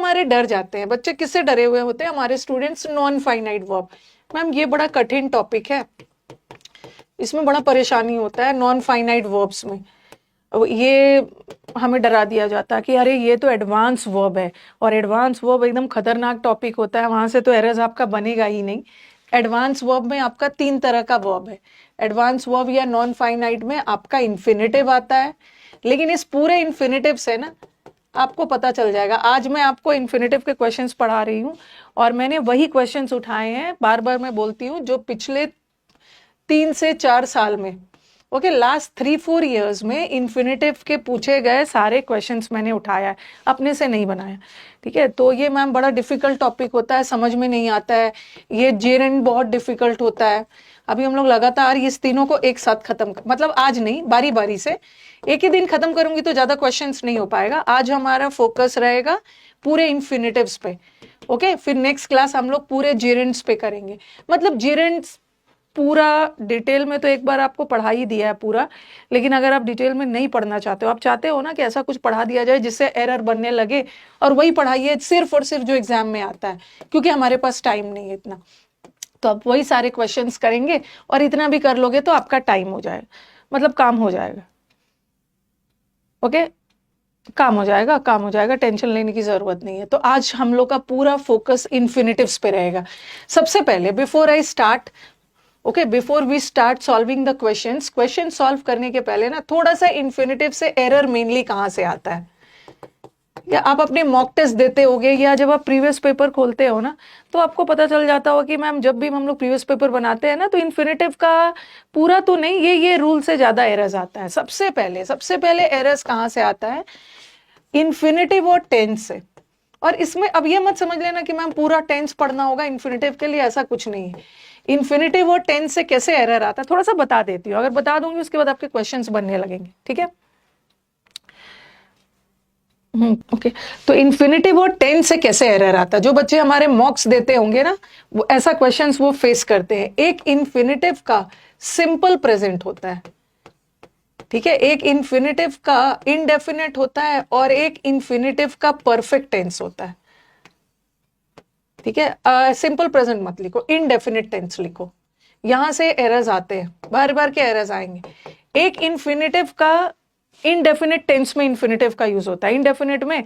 हमारे डर जाते हैं। बच्चे किससे डरे हुए होते हैं? हमारे students non finite verb. Ma'am ये बड़ा कठिन टॉपिक है, इसमें बड़ा परेशानी होता है नॉन फाइनाइट वर्ब्स में। ये हमें डरा दिया जाता है कि अरे ये तो एडवांस वर्ब है, और एडवांस वर्ब एकदम खतरनाक टॉपिक होता है, वहां से तो एरर्स आपका बनेगा ही नहीं। एडवांस वर्ब में आपका 3 तरह का वर्ब है। एडवांस वर्ब या नॉन फाइनाइट में आपका इन्फिनेटिव आता है, लेकिन इस पूरे इन्फिनेटिव से ना आपको पता चल जाएगा। आज मैं आपको इन्फिनेटिव के क्वेश्चंस पढ़ा रही हूँ, और मैंने वही क्वेश्चंस उठाए हैं, बार बार मैं बोलती हूँ, जो पिछले 3 से 4 साल में, ओके, लास्ट 3-4 ईयर्स में इन्फिनेटिव के पूछे गए सारे क्वेश्चंस मैंने उठाया है, अपने से नहीं बनाया। ठीक है, तो ये मैम बड़ा डिफिकल्ट टॉपिक होता है, समझ में नहीं आता है। ये जेरेंड बहुत डिफिकल्ट होता है। अभी हम लोग लगातार इस तीनों को एक साथ खत्म मतलब आज नहीं, बारी बारी से एक ही दिन खत्म करूंगी तो ज्यादा क्वेश्चंस नहीं हो पाएगा। आज हमारा फोकस रहेगा पूरे इन्फिनेटिव्स पे। ओके, फिर नेक्स्ट क्लास हम लोग पूरे जेरेंड्स पे करेंगे। मतलब जेरेंड्स पूरा डिटेल में तो एक बार आपको पढ़ा ही दिया है पूरा, लेकिन अगर आप डिटेल में नहीं पढ़ना चाहते हो, आप चाहते हो ना कि ऐसा कुछ पढ़ा दिया जाए जिससे एरर बनने लगे, और वही पढ़ाइए सिर्फ और सिर्फ जो एग्जाम में आता है, क्योंकि हमारे पास टाइम नहीं है इतना, तो आप वही सारे क्वेश्चंस करेंगे, और इतना भी कर लोगे तो आपका टाइम हो जाएगा, मतलब काम हो जाएगा। ओके, काम हो जाएगा, काम हो जाएगा, टेंशन लेने की जरूरत नहीं है। तो आज हम लोग का पूरा फोकस इन्फिनेटिव्स पे रहेगा। सबसे पहले before I start, okay, before we start solving the questions, question solve करने के पहले ना थोड़ा सा इन्फिनेटिव से एरर मेनली कहां से आता है, या आप अपने मॉक टेस्ट देते होगे, या जब आप प्रीवियस पेपर खोलते हो ना, तो आपको पता चल जाता होगा कि मैम जब भी हम लोग प्रीवियस पेपर बनाते हैं ना, तो इन्फिनेटिव का पूरा तो नहीं, ये रूल से ज्यादा एरर्स आता है। सबसे पहले एरर्स कहां से आता है? इन्फिनेटिव और टेंस से। और इसमें अब ये मत समझ लेना कि मैम पूरा टेंस पढ़ना होगा इन्फिनेटिव के लिए, ऐसा कुछ नहीं है। इन्फिनेटिव और टेंस से कैसे एरर आता है थोड़ा सा बता देती हूँ, अगर बता दूंगी उसके बाद आपके क्वेश्चंस बनने लगेंगे। ठीक है, ओके। तो इन्फिनेटिव और टेंस से कैसे एरर आता है, जो बच्चे हमारे मॉक्स देते होंगे ना, वो ऐसा क्वेश्चंस वो फेस करते हैं। एक इन्फिनेटिव का सिंपल प्रेजेंट होता है, ठीक है, एक इन्फिनेटिव का इनडेफिनेट होता है, और एक इन्फिनेटिव का परफेक्ट टेंस होता है। ठीक है, सिंपल प्रेजेंट मत लिखो, इनडेफिनेट टेंस लिखो, यहां से एरर्स आते हैं, बार बार के एरर्स आएंगे। एक इन्फिनेटिव का इनडेफिनेट टेंस में इन्फिनेटिव का यूज होता है। इनडेफिनेट में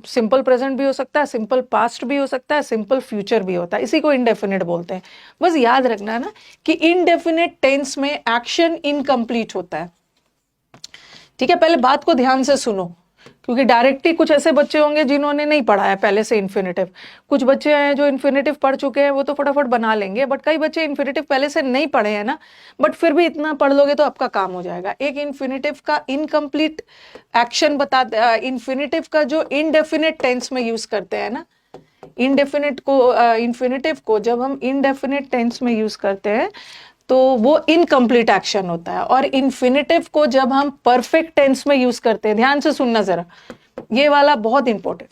सिंपल प्रेजेंट भी हो सकता है, सिंपल पास्ट भी हो सकता है, सिंपल फ्यूचर भी होता है, इसी को इनडेफिनेट बोलते हैं। बस याद रखना ना कि इनडेफिनेट टेंस में एक्शन इनकम्प्लीट होता है। ठीक है, पहले बात को ध्यान से सुनो, क्योंकि डायरेक्टली कुछ ऐसे बच्चे होंगे जिन्होंने नहीं पढ़ा है पहले से इन्फिनेटिव। कुछ बच्चे हैं जो इन्फिनेटिव पढ़ चुके हैं, वो तो फटाफट बना लेंगे, बट कई बच्चे इन्फिनेटिव पहले से नहीं पढ़े हैं ना, बट फिर भी इतना पढ़ लोगे तो आपका काम हो जाएगा। एक इन्फिनेटिव का इनकम्प्लीट एक्शन बता, इन्फिनेटिव का जो इनडेफिनेट टेंस में यूज करते हैं ना, इनडेफिनेट को इन्फिनेटिव को जब हम इनडेफिनेट टेंस में यूज करते हैं तो वो इनकम्प्लीट एक्शन होता है, और इन्फिनेटिव को जब हम परफेक्ट टेंस में यूज करते हैं, ध्यान से सुनना जरा, ये वाला बहुत इंपॉर्टेंट,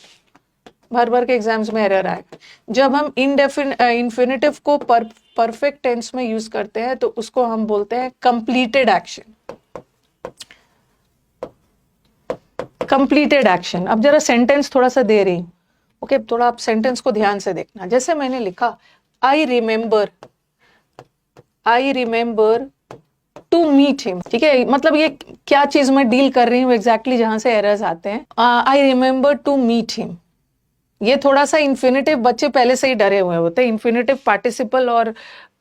भर भर के एग्जाम्स में एरर आएगा। जब हम इन्फिनेटिव को परफेक्ट टेंस में यूज करते हैं तो उसको हम बोलते हैं कंप्लीटेड एक्शन। Completed action. अब जरा सेंटेंस थोड़ा सा दे रही हूं, ओके, थोड़ा आप सेंटेंस को ध्यान से देखना। जैसे मैंने लिखा I remember to meet him, ठीक है, मतलब ये क्या चीज मैं डील कर रही हूँ एग्जैक्टली, जहां से एरर्स आते हैं। I remember to meet him, ये थोड़ा सा इन्फिनेटिव बच्चे पहले से ही डरे हुए होते हैं, इन्फिनेटिव पार्टिसिपल और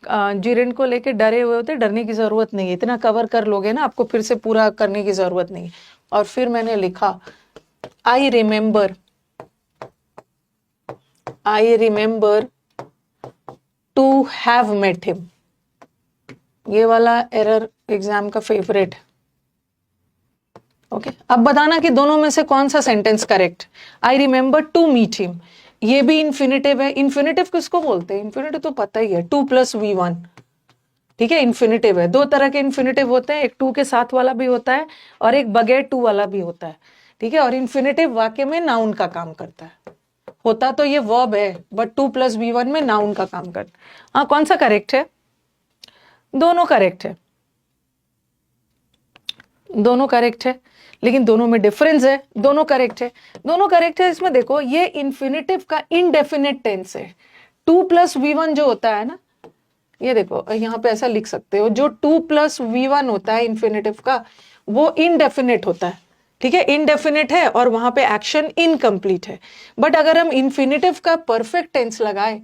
जिरेंड को लेके डरे हुए होते हैं। डरने की जरूरत नहीं है, इतना कवर कर लोगे ना, आपको फिर से पूरा करने की जरूरत नहीं है। और फिर मैंने लिखा I remember to have met him, ये वाला एरर एग्जाम का फेवरेट। ओके, अब बताना कि दोनों में से कौन सा sentence correct. I remember to meet him, ये भी इन्फिनेटिव है। इन्फिनेटिव किसको बोलते हैं? इन्फिनेटिव तो पता ही है, 2+V1, ठीक है, इन्फिनेटिव है। 2 तरह के इन्फिनेटिव होते हैं, एक 2 के साथ वाला भी होता है और एक बगैर 2 वाला भी होता है, ठीक है। और इन्फिनेटिव वाक्य में नाउन का काम करता है, होता तो ये वर्ब है, बट 2+V1 में नाउन का काम करता है। हाँ, कौन सा करेक्ट है? दोनों करेक्ट है, दोनों करेक्ट है। लेकिन दोनों में डिफरेंस है, दोनों करेक्ट है, दोनों करेक्ट है। इसमें देखो ये इन्फिनेटिव का इनडेफिनिट टेंस है। 2+V1 जो होता है ना, ये देखो यहाँ पे ऐसा लिख सकते हो, जो 2+V1 होता है इन्फिनेटिव का, वो इनडेफिनिट होता है, ठीक है, इनडेफिनिट है और वहां पे एक्शन इनकम्प्लीट है। बट अगर हम इन्फिनेटिव का परफेक्ट टेंस लगाए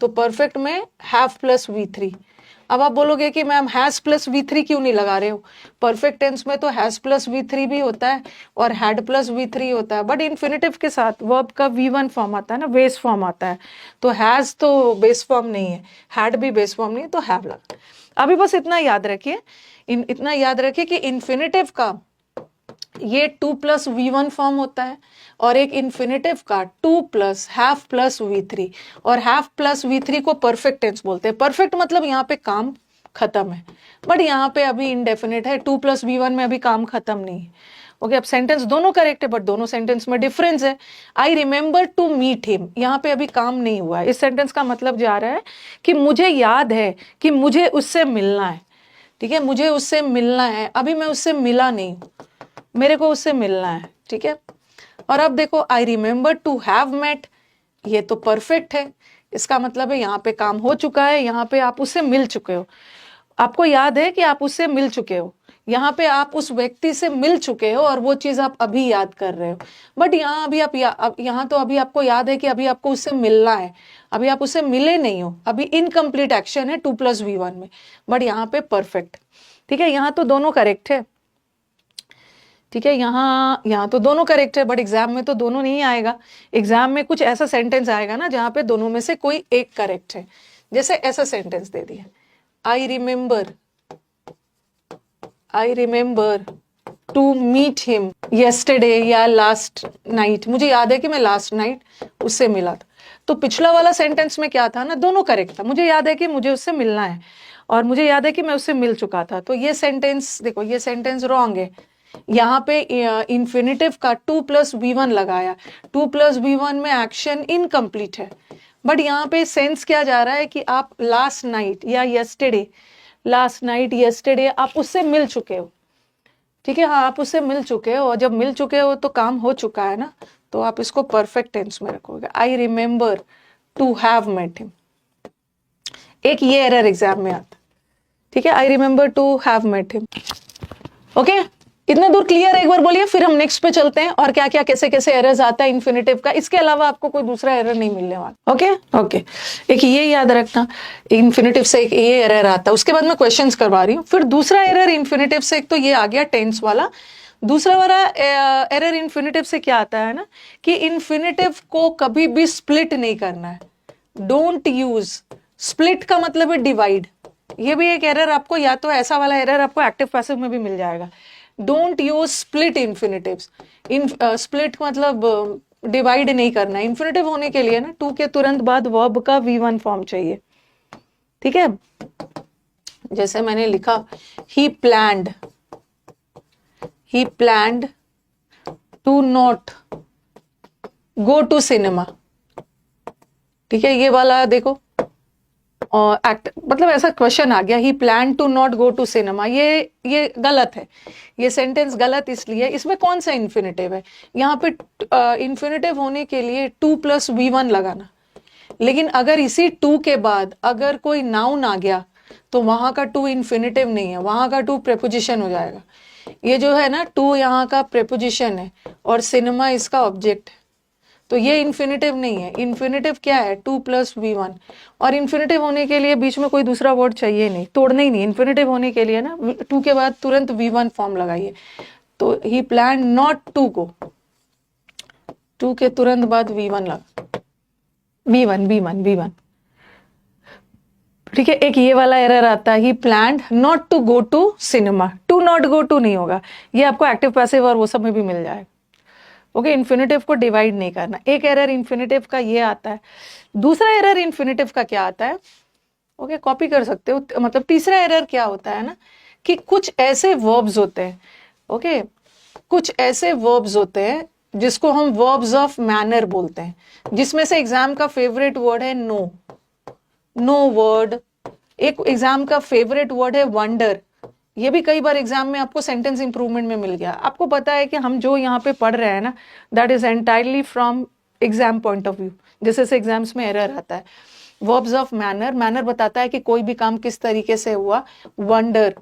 तो परफेक्ट में have+V3। अब आप बोलोगे कि मैम has+V3 क्यों नहीं लगा रहे हो? परफेक्ट टेंस में तो has+V3 भी होता है और had+V3 होता है, बट इन्फिनेटिव के साथ वर्ब का V1 फॉर्म आता है ना, बेस फॉर्म आता है। तो हैज तो बेस फॉर्म नहीं है, हैड भी बेस फॉर्म नहीं है, तो हैव लगा। अभी बस इतना याद रखिए, इतना याद रखिए कि इन्फिनेटिव का ये 2+V1 फॉर्म होता है और एक इन्फिनेटिव का 2+have+V3, और have+V3 को परफेक्ट टेंस बोलते हैं। परफेक्ट मतलब यहाँ पे काम खत्म है, बट यहाँ पे अभी इनडेफिनिट है, 2+V1 में अभी काम खत्म नहीं है। ओके, अब सेंटेंस दोनों करेक्ट है, बट दोनों सेंटेंस में डिफरेंस है। I remember to meet him, यहाँ पे अभी काम नहीं हुआ है। इस सेंटेंस का मतलब जा रहा है कि मुझे याद है कि मुझे उससे मिलना है, ठीक है, मुझे उससे मिलना है, अभी मैं उससे मिला नहीं हूँ, मेरे को उससे मिलना है, ठीक है। और अब देखो I remember to have met, ये तो परफेक्ट है, इसका मतलब है यहाँ पे काम हो चुका है, यहाँ पे आप उससे मिल चुके हो, आपको याद है कि आप उससे मिल चुके हो, यहाँ पे आप उस व्यक्ति से मिल चुके हो और वो चीज आप अभी याद कर रहे हो। बट यहाँ अभी आप यहाँ तो अभी आपको याद है कि अभी आपको उससे मिलना है, अभी आप उससे मिले नहीं हो, अभी इनकम्प्लीट एक्शन है 2+V1 में, बट यहाँ पे परफेक्ट, ठीक है। यहाँ तो दोनों करेक्ट है, ठीक है, यहाँ तो दोनों करेक्ट है, बट एग्जाम में तो दोनों नहीं आएगा। एग्जाम में कुछ ऐसा सेंटेंस आएगा ना जहाँ पे दोनों में से कोई एक करेक्ट है। जैसे ऐसा सेंटेंस दे दिया, I remember to meet him yesterday या लास्ट नाइट, मुझे याद है कि मैं लास्ट नाइट उससे मिला था। तो पिछला वाला सेंटेंस में क्या था ना, दोनों करेक्ट था, मुझे याद है कि मुझे उससे मिलना है और मुझे याद है कि मैं उससे मिल चुका था। तो ये सेंटेंस देखो, ये सेंटेंस रॉन्ग है। यहाँ पे इन्फिनेटिव का 2+V1 लगाया, 2+V1 में एक्शन इनकम्प्लीट है, बट यहाँ पे सेंस क्या जा रहा है कि आप लास्ट नाइट या यस्टरडे आप उससे मिल चुके हो, ठीक है, हाँ आप उससे मिल चुके हो, और जब मिल चुके हो तो काम हो चुका है ना, तो आप इसको परफेक्ट टेंस में रखोगे। I remember to have met him, एक ये एरर एग्जाम में आता, ठीक है, I remember to have met him. Okay, इतने दूर क्लियर है? एक बार बोलिए, फिर हम नेक्स्ट पे चलते हैं और क्या क्या कैसे कैसे एरर्स आता है इन्फिनेटिव का। इसके अलावा आपको कोई दूसरा एरर नहीं मिलने वाला। ओके, एक ये याद रखना, इन्फिनेटिव से एक ये एरर आता है, उसके बाद मैं क्वेश्चंस करवा रही हूँ। फिर दूसरा एरर इन्फिनेटिव से, एक तो ये आ गया टेंस वाला, दूसरा वाला एरर इन्फिनेटिव से क्या आता है ना, कि इन्फिनेटिव को कभी भी स्प्लिट नहीं करना है। डोंट यूज, स्प्लिट का मतलब है डिवाइड। ये भी एक एरर आपको, या तो ऐसा वाला एरर आपको एक्टिव पैसिव में भी मिल जाएगा। Don't use split infinitives. Split मतलब डिवाइड नहीं करना। इन्फिनेटिव होने के लिए ना 2 के तुरंत बाद वर्ब का V1 फॉर्म चाहिए, ठीक है। जैसे मैंने लिखा, he planned to not go to cinema, ठीक है, ये वाला देखो एक्ट, मतलब ऐसा क्वेश्चन आ गया, he plan to not go to cinema, ये गलत है, ये सेंटेंस गलत इसलिए, इसमें कौन सा इन्फिनेटिव है? यहाँ पे इन्फिनेटिव होने के लिए 2+V1 लगाना, लेकिन अगर इसी 2 के बाद अगर कोई नाउन आ गया तो वहां का 2 इन्फिनेटिव नहीं है, वहां का 2 प्रेपोजिशन हो जाएगा। ये जो है ना 2 यहाँ का प्रेपोजिशन है और सिनेमा इसका ऑब्जेक्ट है, तो ये इन्फिनेटिव नहीं है। इन्फिनेटिव क्या है? 2+V1, और इन्फिनेटिव होने के लिए बीच में कोई दूसरा वर्ड चाहिए नहीं, तोड़ना ही नहीं। इन्फिनेटिव होने के लिए ना 2 के बाद तुरंत V1 फॉर्म लगाइए। तो ही प्लान नॉट टू गो, 2 के तुरंत बाद V1 लगा, V1, ठीक है। एक ये वाला एरर आता है, he planned not to go to cinema, to not go to नहीं होगा, ये आपको एक्टिव पैसिव और वो सब में भी मिल जाएगा। ओके, इन्फिनेटिव को डिवाइड नहीं करना। एक एरर इन्फिनेटिव का ये आता है। दूसरा एरर इन्फिनेटिव का क्या आता है? ओके, कॉपी कर सकते हो। मतलब तीसरा एरर क्या होता है ना, कि कुछ ऐसे वर्ब्स होते हैं, ओके, कुछ ऐसे वर्ब्स होते हैं जिसको हम वर्ब्स ऑफ मैनर बोलते हैं, जिसमें से एग्जाम का फेवरेट वर्ड है नो वर्ड, एक एग्जाम का फेवरेट वर्ड है वंडर ये भी कई बार एग्जाम में आपको सेंटेंस इंप्रूवमेंट में मिल गया। आपको पता है कि हम जो यहाँ पे पढ़ रहे हैं ना, that is entirely from exam point of view. जैसे एग्जाम्स में एरर आता है। वर्ब्स ऑफ मैनर, मैनर बताता है कि कोई भी काम किस तरीके से हुआ। वंडर,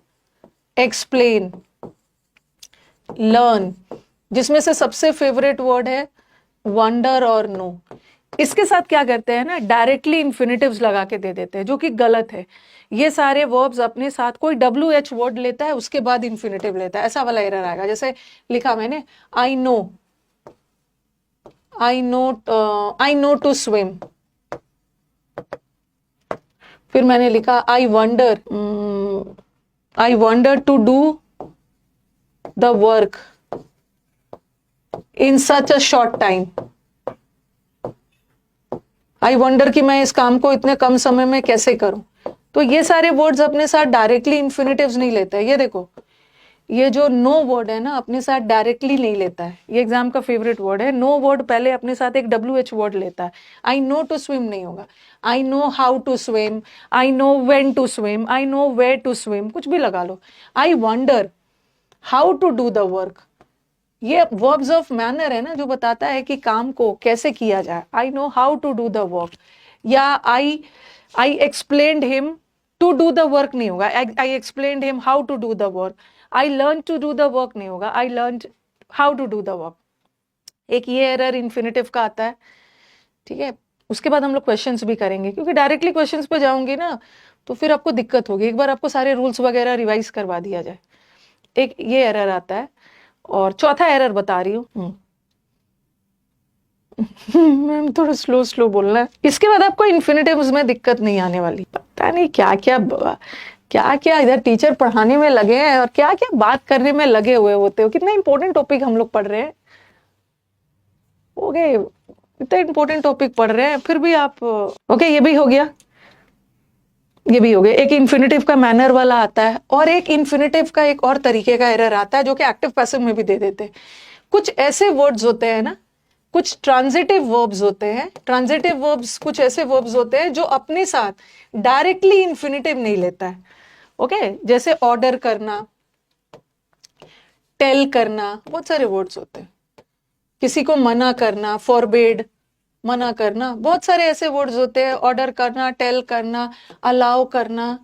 एक्सप्लेन, लर्न, जिसमें से सबसे फेवरेट वर्ड है वंडर और नो। इसके साथ क्या करते हैं ना, डायरेक्टली इंफिनिटिव्स लगा के दे देते हैं, जो कि गलत है। ये सारे वर्ब्स अपने साथ कोई WH वर्ड लेता है, उसके बाद इंफिनिटिव लेता है, ऐसा वाला एरर आएगा। जैसे लिखा मैंने I know, I know to swim, फिर मैंने लिखा I wonder to do the work in such a short time. I wonder कि मैं इस काम को इतने कम समय में कैसे करूं। तो ये सारे वर्ड्स अपने साथ डायरेक्टली इंफिनिटिव्स नहीं लेते हैं। ये देखो, ये जो नो वर्ड है ना, अपने साथ डायरेक्टली नहीं लेता है। ये एग्जाम का फेवरेट वर्ड है। नो वर्ड पहले अपने साथ एक WH वर्ड लेता है। आई नो टू स्विम नहीं होगा, I know how to swim, I know when to swim, I know where to swim, कुछ भी लगा लो। I wonder how to do the work, ये वर्ब्स ऑफ मैनर है ना, जो बताता है कि काम को कैसे किया जाए। I know how to do the work, या I explained him to do the work नहीं होगा, I explained him how to do the work. I learn to do the work नहीं होगा, I learn how to do the work. एक ये error infinitive का आता है, ठीक है। उसके बाद हम लोग क्वेश्चंस भी करेंगे, क्योंकि डायरेक्टली क्वेश्चंस पे जाऊंगी ना तो फिर आपको दिक्कत होगी। एक बार आपको सारे रूल्स वगैरह रिवाइज करवा दिया जाए। एक ये एरर आता है, और चौथा एरर बता रही हूँ। मैम थोड़ा स्लो स्लो बोलना है। इसके बाद आपको इन्फिनिटिव्स में दिक्कत नहीं आने वाली। पता नहीं क्या क्या इधर टीचर पढ़ाने में लगे हैं और क्या क्या बात करने में लगे हुए होते हो। कितना इंपॉर्टेंट टॉपिक हम लोग पढ़ रहे हैं, ओके, इतना इंपॉर्टेंट टॉपिक पढ़ रहे हैं, फिर भी आप ओके। ये भी हो गया, ये भी हो गया। एक इन्फिनिटिव का मैनर वाला आता है, और एक इन्फिनिटिव का एक और तरीके का एरर आता है, जो कि एक्टिव पैसिव में भी दे देते हैं। कुछ ऐसे वर्ड्स होते हैं ना, कुछ ट्रांजिटिव वर्ब्स होते हैं। ट्रांजिटिव वर्ब्स कुछ ऐसे वर्ब्स होते हैं जो अपने साथ डायरेक्टली इन्फिनिटिव नहीं लेता है, ओके। जैसे ऑर्डर करना, टेल करना, बहुत सारे वर्ड्स होते हैं। किसी को मना करना, फॉरबिड, मना करना, बहुत सारे ऐसे वर्ड्स होते हैं। ऑर्डर करना, टेल करना, अलाउ करना,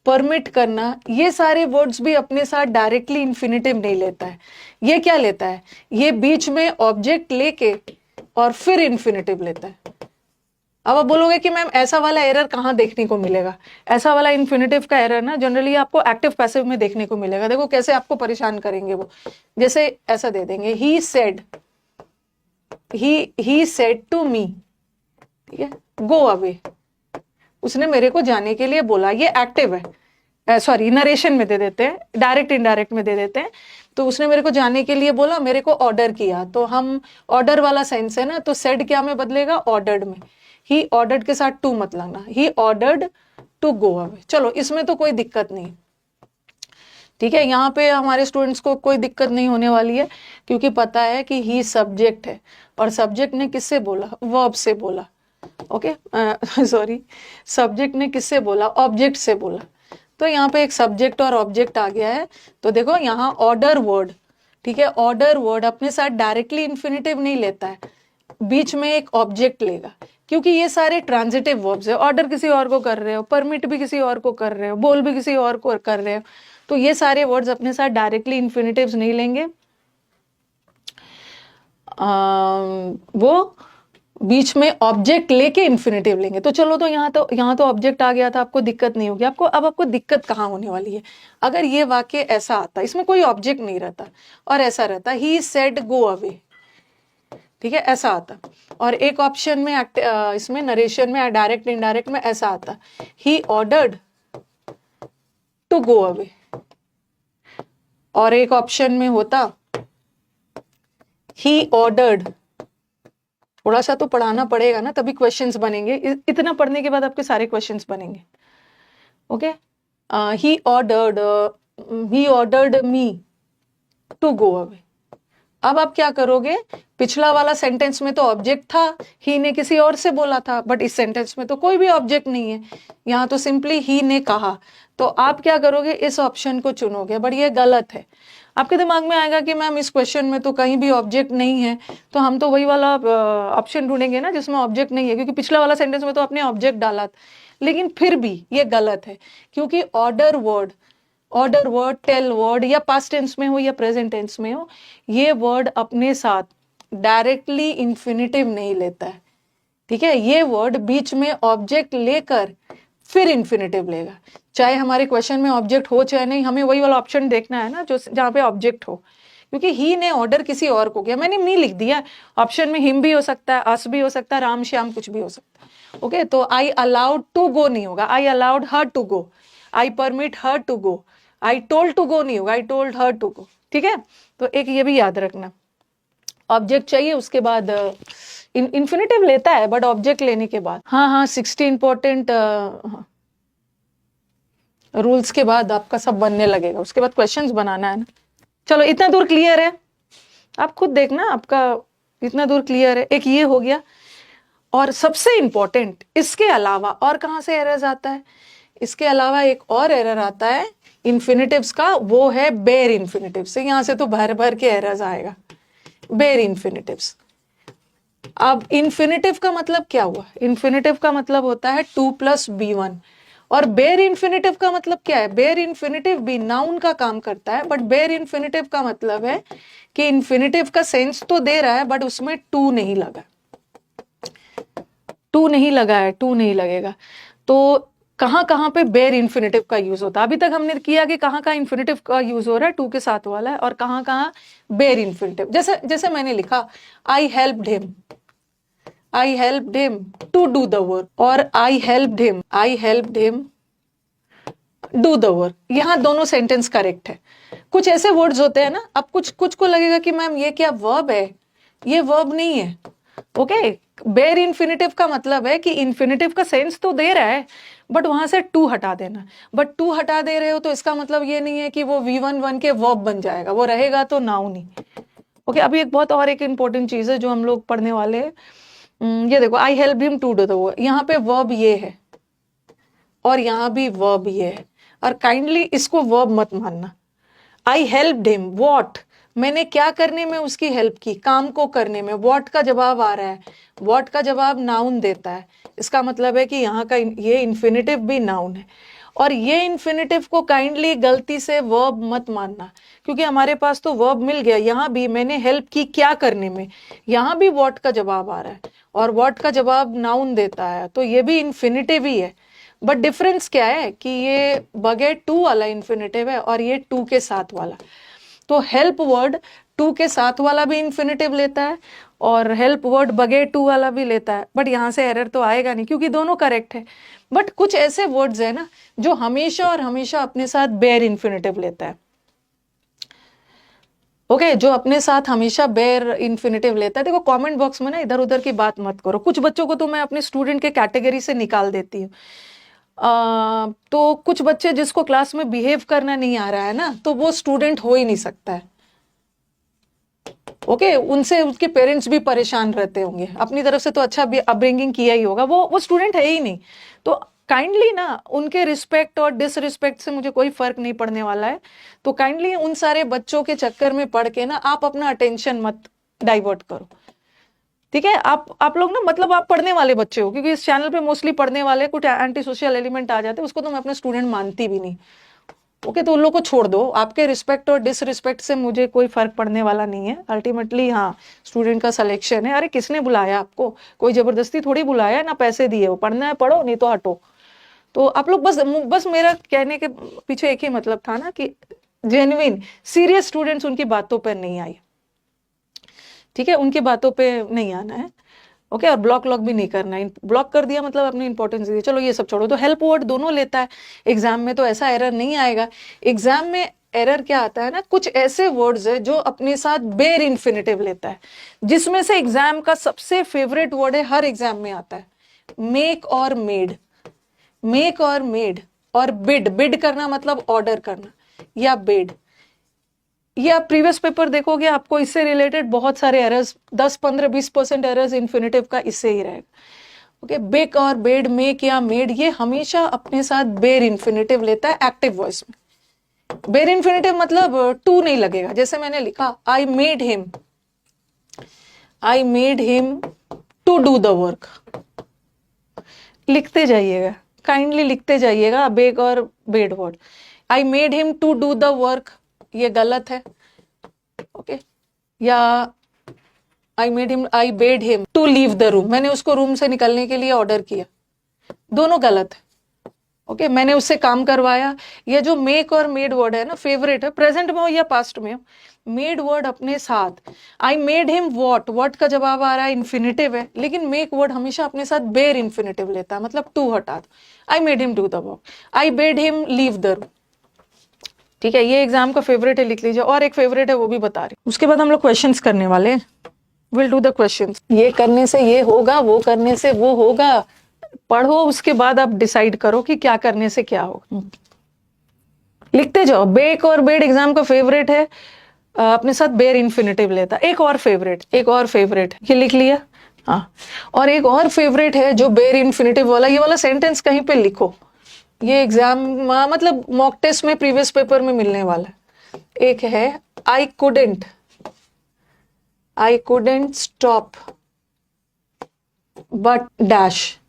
परमिट करना, ये सारे वर्ड्स भी अपने साथ डायरेक्टली इन्फिनिटिव नहीं लेता है। ये क्या लेता है, ये बीच में ऑब्जेक्ट लेके और फिर इन्फिनिटिव लेता है। अब आप बोलोगे कि मैम ऐसा वाला एरर कहाँ देखने को मिलेगा। ऐसा वाला इन्फिनिटिव का एरर ना जनरली आपको एक्टिव पैसिव में देखने को मिलेगा। देखो कैसे आपको परेशान करेंगे वो। जैसे ऐसा दे देंगे, ही सेड टू मी, ठीक है, गो अवे, उसने मेरे को जाने के लिए बोला। ये एक्टिव है, सॉरी नरेशन में दे देते हैं, डायरेक्ट इनडायरेक्ट में दे देते हैं। तो उसने मेरे को जाने के लिए बोला, मेरे को ऑर्डर किया, तो हम ऑर्डर वाला सेंस है ना, तो सेड क्या में बदलेगा, ऑर्डर्ड में। ही ऑर्डर्ड के साथ टू मत लगना, he ordered to go away. चलो इसमें तो कोई दिक्कत नहीं, ठीक है। यहाँ पे हमारे स्टूडेंट्स को कोई दिक्कत नहीं होने वाली है, क्योंकि पता है कि ही सब्जेक्ट है, और सब्जेक्ट ने किससे बोला, वर्ब से बोला, ओके। सॉरी, सब्जेक्ट ने किससे बोला, ऑब्जेक्ट से बोला। तो यहाँ पे एक सब्जेक्ट और ऑब्जेक्ट आ गया है। तो देखो यहाँ ऑर्डर वर्ड, ठीक है, ऑर्डर वर्ड अपने साथ डायरेक्टली इन्फिनिटिव नहीं लेता है, बीच में एक ऑब्जेक्ट लेगा, क्योंकि ये सारे ट्रांजिटिव वर्ब्स है। ऑर्डर किसी और को कर रहे हो, परमिट भी किसी और को कर रहे हो, बोल भी किसी और को कर रहे हो, तो ये सारे वर्ड्स अपने साथ डायरेक्टली इन्फिनिटिव्स नहीं लेंगे। वो बीच में ऑब्जेक्ट लेके इन्फिनिटिव लेंगे। तो चलो, तो यहाँ तो ऑब्जेक्ट आ गया था, आपको दिक्कत नहीं होगी। आपको दिक्कत कहाँ होने वाली है, अगर ये वाक्य ऐसा आता, इसमें कोई ऑब्जेक्ट नहीं रहता और ऐसा रहता, ही सेड गो अवे, ठीक है, ऐसा आता। और एक ऑप्शन में इसमें नरेशन में डायरेक्ट इनडायरेक्ट में ऐसा आता, he ordered to go away. और एक ऑप्शन में होता, ही ऑर्डर्ड। थोड़ा सा तो पढ़ाना पड़ेगा ना, तभी क्वेश्चंस बनेंगे। इतना पढ़ने के बाद आपके सारे क्वेश्चंस बनेंगे, okay. He ordered me to go away, अब आप क्या करोगे, पिछला वाला सेंटेंस में तो ऑब्जेक्ट था, ही ने किसी और से बोला था, बट इस सेंटेंस में तो कोई भी ऑब्जेक्ट नहीं है, यहाँ तो सिंपली ही ने कहा। तो आप क्या करोगे, इस ऑप्शन को चुनोगे, बट ये गलत है। आपके दिमाग में आएगा कि मैम इस क्वेश्चन में तो कहीं भी ऑब्जेक्ट नहीं है, तो हम तो वही वाला ऑप्शन ढूंढेंगे ना जिसमें ऑब्जेक्ट नहीं है, क्योंकि पिछला वाला सेंटेंस में तो आपने ऑब्जेक्ट डाला था। लेकिन फिर भी ये गलत है, क्योंकि ऑर्डर वर्ड, टेल वर्ड, या पास्ट टेंस में हो या प्रेजेंट टेंस में हो, ये वर्ड अपने साथ डायरेक्टली इन्फिनिटिव नहीं लेता है। ठीक है, ये वर्ड बीच में ऑब्जेक्ट लेकर फिर इन्फिनिटिव लेगा। चाहे हमारे क्वेश्चन में ऑब्जेक्ट हो चाहे नहीं, हमें वही वाला ऑप्शन देखना है ना जो जहां पे ऑब्जेक्ट हो, क्योंकि ही ने ऑर्डर किसी और को किया, मैंने मी लिख दिया। ऑप्शन में हिम भी हो सकता है, अस भी हो सकता है, राम श्याम कुछ भी हो सकता है। ओके, तो आई अलाउड टू गो नहीं होगा, I allowed her to go, I permit her to go, I told to go नहीं होगा, आई टोल्ड हर टू गो। ठीक है, तो एक ये भी याद रखना, ऑब्जेक्ट चाहिए, उसके बाद इन्फिनिटिव लेता है बट ऑब्जेक्ट लेने के बाद। हाँ, 60 इंपॉर्टेंट रूल्स के बाद आपका सब बनने लगेगा, उसके बाद क्वेश्चंस बनाना है ना। चलो, इतना दूर क्लियर है, आप खुद देखना, आपका इतना दूर क्लियर है। एक ये हो गया, और सबसे इंपॉर्टेंट इसके अलावा और कहाँ से एरर्स आता है, इसके अलावा एक और एरर आता है इन्फिनिटिव्स का, वो है बेयर इन्फिनिटिव से। यहां से तो भर भर के एरर्स आएगा, बेयर इन्फिनिटिव्स। अब इन्फिनिटिव का मतलब क्या हुआ, इन्फिनिटिव का मतलब होता है 2 + B1, और बेयर इन्फिनिटिव का मतलब क्या है, बेयर इन्फिनिटिव भी नाउन का काम करता है, बट बेयर इन्फिनिटिव का मतलब है कि इन्फिनिटिव का सेंस तो दे रहा है बट उसमें टू नहीं लगा, टू नहीं लगा है, टू नहीं लगेगा। तो कहां कहां पे बेयर इन्फिनिटिव का यूज होता है, अभी तक हमने किया कि कहां कहां इन्फिनिटिव का यूज हो रहा है, टू के साथ वाला है, और कहां कहां बेयर इन्फिनिटिव। जैसे जैसे मैंने लिखा, I helped him, I helped him to do the work, और I helped him do the work, यहां दोनों सेंटेंस करेक्ट है। कुछ ऐसे वर्ड्स होते हैं ना, अब कुछ कुछ को लगेगा कि मैम ये क्या वर्ब है, ये वर्ब नहीं है। ओके, बेयर इन्फिनिटिव का मतलब है कि इन्फिनिटिव का सेंस तो दे रहा है बट वहां से टू हटा देना, बट टू हटा दे रहे हो तो इसका मतलब ये नहीं है कि वो V1 बन के वर्ब बन जाएगा, वो रहेगा तो नाउन ही। ओके, अभी एक बहुत और एक इंपॉर्टेंट चीज है जो हम लोग पढ़ने वाले हैं। ये देखो, I help him to do the work, यहाँ पे वर्ब ये है और यहाँ भी वर्ब ये है, और काइंडली इसको वर्ब मत मानना। आई हेल्प्ड हिम व्हाट, मैंने क्या करने में उसकी हेल्प की, काम को करने में। व्हाट का जवाब आ रहा है, व्हाट का जवाब नाउन देता है, इसका मतलब है कि यहाँ का ये इन्फिनिटिव भी नाउन है। और ये इन्फिनिटिव को काइंडली गलती से वर्ब मत मानना, क्योंकि हमारे पास तो वर्ब मिल गया, यहाँ भी मैंने हेल्प की क्या करने में, यहाँ भी व्हाट का जवाब आ रहा है, और व्हाट का जवाब नाउन देता है, तो ये भी इन्फिनिटिव ही है। बट डिफरेंस क्या है कि ये बगैर टू वाला इन्फिनिटिव है और ये टू के साथ वाला। तो हेल्प वर्ड टू के साथ वाला भी इन्फिनिटिव लेता है और हेल्प वर्ड बगैर टू वाला भी लेता है, बट यहाँ से एरर तो आएगा नहीं क्योंकि दोनों करेक्ट है। बट कुछ ऐसे वर्ड्स है ना जो हमेशा और हमेशा अपने साथ बेयर इन्फिनिटिव लेता है। ओके, जो अपने साथ हमेशा बेयर इन्फिनिटिव लेता है। देखो, कमेंट बॉक्स में ना इधर उधर की बात मत करो, कुछ बच्चों को तो मैं अपने स्टूडेंट के कैटेगरी से निकाल देती हूँ। तो कुछ बच्चे जिसको क्लास में बिहेव करना नहीं आ रहा है ना, तो वो स्टूडेंट हो ही नहीं सकता है। ओके, उनसे उसके पेरेंट्स भी परेशान रहते होंगे, अपनी तरफ से तो अच्छा अपब्रिंगिंग किया ही होगा, वो स्टूडेंट है ही नहीं। तो काइंडली ना, उनके रिस्पेक्ट और डिसरिस्पेक्ट से मुझे कोई फर्क नहीं पड़ने वाला है। तो काइंडली उन सारे बच्चों के चक्कर में पड़ के ना आप अपना अटेंशन मत डाइवर्ट करो। ठीक है, आप लोग ना, मतलब आप पढ़ने वाले बच्चे हो, क्योंकि इस चैनल पे मोस्टली पढ़ने वाले कुछ एंटी सोशल एलिमेंट आ जाते हैं, उसको तो मैं अपने स्टूडेंट मानती भी नहीं। ओके, तो उन लोग को छोड़ दो, आपके रिस्पेक्ट और डिसरिस्पेक्ट से मुझे कोई फर्क पड़ने वाला नहीं है। अल्टीमेटली हाँ, स्टूडेंट का सिलेक्शन है। अरे किसने बुलाया आपको, कोई जबरदस्ती थोड़ी बुलाया है, ना पैसे दिए हो, पढ़ना है पढ़ो, नहीं तो हटो। तो आप लोग बस मेरा कहने के पीछे एक ही मतलब था ना कि जेन्युइन सीरियस स्टूडेंट्स, उनकी बातों पर नहीं आए। ठीक है, उनकी बातों पे नहीं आना है। ओके, और ब्लॉक भी नहीं करना है। ब्लॉक कर दिया मतलब अपनी इंपॉर्टेंस दी। चलो ये सब छोड़ो, तो हेल्प वर्ड दोनों लेता है। एग्जाम में तो ऐसा एरर नहीं आएगा। एग्जाम में एरर क्या आता है ना, कुछ ऐसे वर्ड्स है जो अपने साथ बेयर इन्फिनिटिव लेता है, जिसमें से एग्जाम का सबसे फेवरेट वर्ड है, हर एग्जाम में आता है, मेक और मेड। मेक और मेड और बिड, बिड करना मतलब ऑर्डर करना, या बिड, ये आप प्रीवियस पेपर देखोगे, आपको इससे रिलेटेड बहुत सारे एरर्स, 10, 15, 20% एरर्स इन्फिनेटिव का इससे ही रहेगा। ओके, बेक और बेड, मेक या मेड, ये हमेशा अपने साथ बेर इन्फिनेटिव लेता है एक्टिव वॉइस में। बेर इन्फिनेटिव मतलब टू नहीं लगेगा। जैसे मैंने लिखा I made him to do the work, लिखते जाइएगा, काइंडली लिखते जाइएगा बेक और bade word. I made him to do the work, ये गलत है। ओके, या I bade him to leave the room, मैंने उसको रूम से निकलने के लिए ऑर्डर किया, दोनों गलत है। ओके, मैंने उससे काम करवाया। ये जो मेक और मेड वर्ड है ना, फेवरेट है, प्रेजेंट में हो या पास्ट में हो। मेड वर्ड अपने साथ, आई मेड हिम वॉट का जवाब आ रहा है इन्फिनेटिव है, लेकिन मेक वर्ड हमेशा अपने साथ बेर इन्फिनेटिव लेता है, मतलब टू हटा दो। आई made him do the work, I bade him leave the room. ठीक है, ये एग्जाम का फेवरेट है, लिख लीजिए। और एक फेवरेट है वो भी बता रही हूँ। उसके बाद हम लोग क्वेश्चंस करने वाले हैं, विल डू द क्वेश्चंस। ये करने से ये होगा, वो करने से वो होगा, पढ़ो, उसके बाद आप डिसाइड करो कि क्या करने से क्या होगा। लिखते जाओ। बेक और बेड एग्जाम का फेवरेट है, अपने साथ बेर इन्फिनेटिव लेता। एक और फेवरेट ये लिख लिया। हाँ, और एक और फेवरेट है जो बेर इन्फिनेटिव वाला, ये वाला सेंटेंस कहीं पे लिखो, ये एग्जाम मतलब मॉक टेस्ट में प्रीवियस पेपर में मिलने वाला है। एक है आई कुडेंट स्टॉप बट डैश,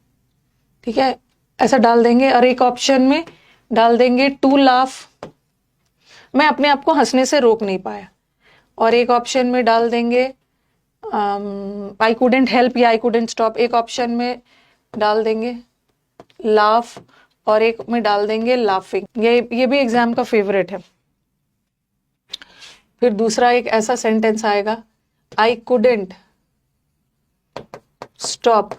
ठीक है, ऐसा डाल देंगे। और एक ऑप्शन में डाल देंगे टू लाफ, मैं अपने आप को हंसने से रोक नहीं पाया। और एक ऑप्शन में डाल देंगे आई कुडेंट हेल्प या आई कुडेंट स्टॉप। एक ऑप्शन में डाल देंगे लाफ और एक में डाल देंगे लाफिंग। ये भी एग्जाम का फेवरेट है। फिर दूसरा एक ऐसा सेंटेंस आएगा, आई कुडेंट स्टॉप,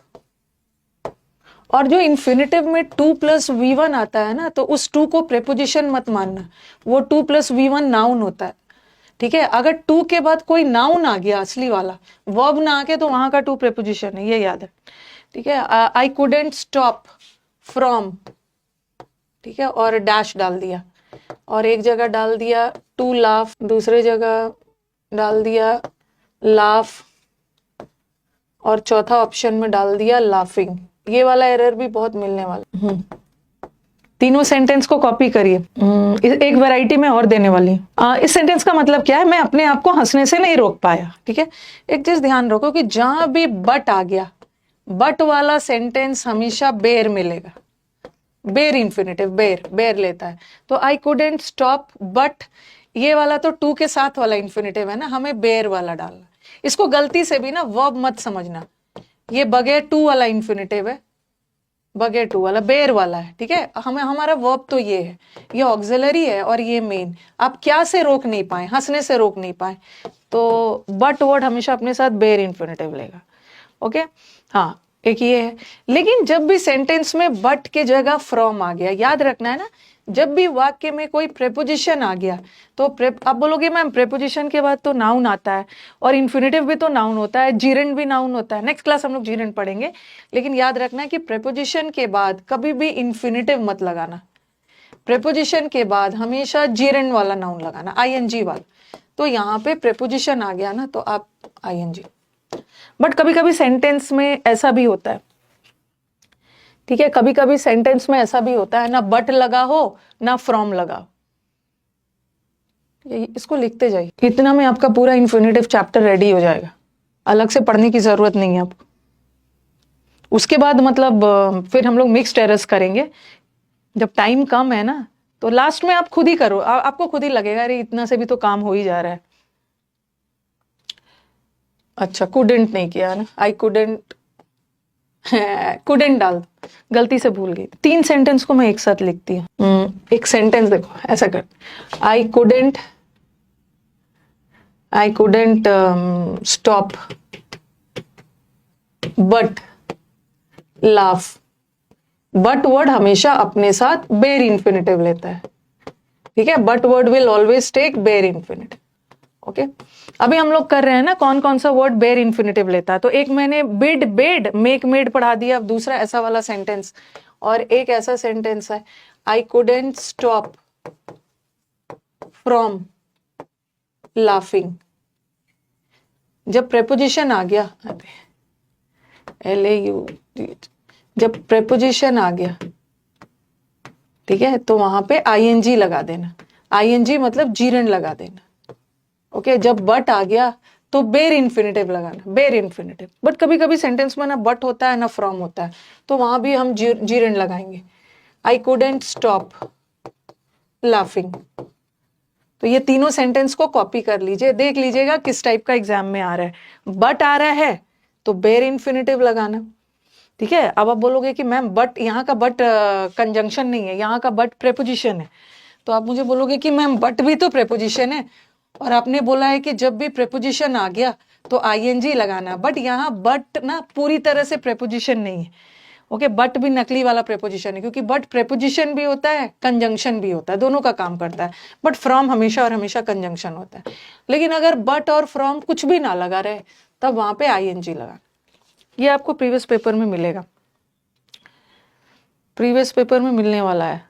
और जो इन्फिनेटिव में 2+V1 आता है ना, तो उस 2 को प्रेपोजिशन मत मानना, वो 2+V1 नाउन होता है। ठीक है, अगर 2 के बाद कोई नाउन आ गया असली वाला, वर्ब ना आके, तो वहां का 2 प्रेपोजिशन है, ये याद है। ठीक है, आई कुडेंट स्टॉप फ्रॉम, ठीक है, और डैश डाल दिया। और एक जगह डाल दिया टू लाफ, दूसरे जगह डाल दिया लाफ, और चौथा ऑप्शन में डाल दिया लाफिंग। ये वाला एरर भी बहुत मिलने वाला। तीनों सेंटेंस को कॉपी करिए। एक वैरायटी में और देने वाली हूँ। इस सेंटेंस का मतलब क्या है, मैं अपने आप को हंसने से नहीं रोक पाया। ठीक है, एक चीज ध्यान रखो कि जहां भी बट आ गया, बट वाला सेंटेंस हमेशा बेर मिलेगा। बेर इन्फिनेटिव, बेर लेता है। तो आई कुडेंट स्टॉप बट, ये वाला तो 2 के साथ वाला इन्फिनेटिव है ना, हमें बेर वाला डालना। इसको गलती से भी ना वर्ब मत समझना, ये बगैर 2 वाला इन्फिनेटिव है, बगैर 2 वाला बेर वाला है। ठीक है, हमें हमारा वर्ब तो ये है, ये ऑक्सिलरी है और ये मेन। आप क्या से रोक नहीं पाए, हंसने से रोक नहीं पाए, तो बट वर्ड हमेशा अपने साथ बेर इन्फिनेटिव लेगा। ओके, हाँ, एक ये है। लेकिन जब भी सेंटेंस में बट के जगह फ्रॉम आ गया, याद रखना है ना, जब भी वाक्य में कोई प्रेपोजिशन आ गया, तो आप बोलोगे मैम प्रेपोजिशन के बाद तो नाउन आता है, और इन्फिनेटिव भी तो नाउन होता है, जीरेंड भी नाउन होता है। नेक्स्ट क्लास हम लोग जीरेंड पढ़ेंगे। लेकिन याद रखना है कि प्रेपोजिशन के बाद कभी भी इन्फिनेटिव मत लगाना, प्रेपोजिशन के बाद हमेशा जीरेंड वाला नाउन लगाना, आईएनजी वाला। तो यहाँ पे प्रेपोजिशन आ गया ना, तो आप आईएनजी। बट कभी कभी सेंटेंस में ऐसा भी होता है, ठीक है, कभी कभी सेंटेंस में ऐसा भी होता है ना बट लगा हो ना फ्रॉम लगा हो। इसको लिखते जाइए, इतना में आपका पूरा इन्फिनेटिव चैप्टर रेडी हो जाएगा, अलग से पढ़ने की जरूरत नहीं है आपको। उसके बाद मतलब फिर हम लोग मिक्स्ड एरर्स करेंगे, जब टाइम कम है ना, तो लास्ट में आप खुद ही करो, आपको खुद ही लगेगा अरे इतना से भी तो काम हो ही जा रहा है। अच्छा, कुडेंट नहीं किया ना, आई कुडेंट डाल, गलती से भूल गई। 3 सेंटेंस को मैं एक साथ लिखती हूँ। एक सेंटेंस देखो, ऐसा कर, I couldn't stop but laugh. But word हमेशा अपने साथ बेर इन्फिनेटिव लेता है। ठीक है, but word will always take bare infinitive. Okay, अभी हम लोग कर रहे हैं ना कौन कौन सा वर्ड बेर इन्फिनेटिव लेता है। तो एक मैंने बिड बेड मेक मेड पढ़ा दिया, अब दूसरा ऐसा वाला सेंटेंस, और एक ऐसा सेंटेंस है आई कुडेंट स्टॉप फ्रॉम लाफिंग। जब प्रेपोजिशन आ गया, LAU, जब प्रेपोजिशन आ गया, ठीक है, तो वहां पे ING लगा देना। ING मतलब जीरन लगा देना। ओके, जब बट आ गया तो बेर इन्फिनेटिव लगाना, बेर इन्फिनेटिव। बट कभी कभी सेंटेंस में ना बट होता है ना फ्रॉम होता है, तो वहां भी हम जीरन लगाएंगे। I couldn't stop laughing. तो ये तीनों सेंटेंस को कॉपी कर लीजिए, देख लीजिएगा किस टाइप का एग्जाम में आ रहा है। बट आ रहा है तो बेर इन्फिनेटिव लगाना, ठीक है। अब आप बोलोगे कि मैम बट, यहाँ का बट कंजंक्शन नहीं है, यहाँ का बट प्रेपोजिशन है। तो आप मुझे बोलोगे कि मैम बट भी तो प्रेपोजिशन है, और आपने बोला है कि जब भी प्रेपोजिशन आ गया तो ING लगाना। बट यहाँ बट ना पूरी तरह से प्रेपोजिशन नहीं है। ओके, बट भी नकली वाला प्रेपोजिशन है, क्योंकि बट प्रेपोजिशन भी होता है, कंजंक्शन भी होता है, दोनों का काम करता है। बट फ्रॉम हमेशा और हमेशा कंजंक्शन होता है। लेकिन अगर बट और फ्रॉम कुछ भी ना लगा रहे, तब वहां पे ING लगा। ये आपको प्रीवियस पेपर में मिलेगा, प्रीवियस पेपर में मिलने वाला है।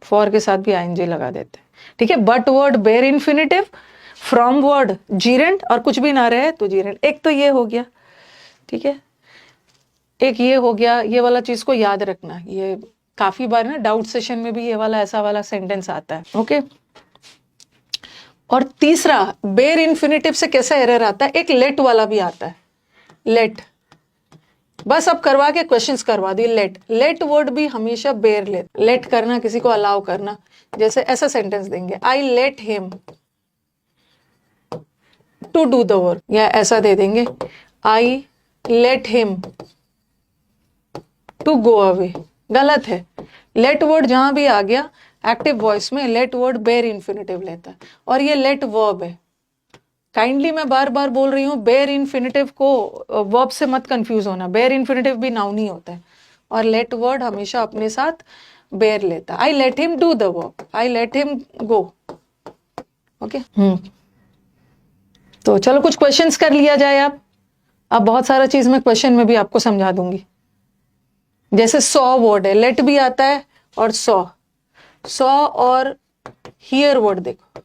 फॉर के साथ भी ING लगा देते हैं, ठीक है। But word bare infinitive, from word जीरेंट, और कुछ भी ना रहे तो जीरेंट। एक तो ये हो गया, ठीक है, एक ये हो गया। ये वाला चीज को याद रखना, ये काफी बार ना डाउट सेशन में भी ये वाला ऐसा वाला सेंटेंस आता है। ओके, और तीसरा बेर इन्फिनेटिव से कैसा एरर आता है, एक लेट वाला भी आता है, लेट। बस अब करवा के क्वेश्चंस करवा दी। लेट वर्ड भी हमेशा बेर लेट करना, किसी को अलाउ करना। जैसे ऐसा सेंटेंस देंगे, I let him to do the work, या ऐसा दे देंगे, I let him to go away. गलत है। लेट वर्ड जहां भी आ गया एक्टिव वॉइस में, लेट वर्ड बेर इन्फिनेटिव लेता है, और ये लेट वर्ब है। काइंडली मैं बार बार बोल रही हूँ, बेर इन्फिनेटिव को वर्ब से मत कंफ्यूज होना। बेर इन्फिनेटिव भी नाउन ही होता है, और लेट वर्ड हमेशा अपने साथ बेर लेता है। आई let him do the work, I let him go. Okay, तो चलो कुछ क्वेश्चंस कर लिया जाए। अब बहुत सारा चीज मैं क्वेश्चन में भी आपको समझा दूंगी। जैसे सॉ वर्ड है, लेट भी आता है और सॉ और हियर वर्ड देखो,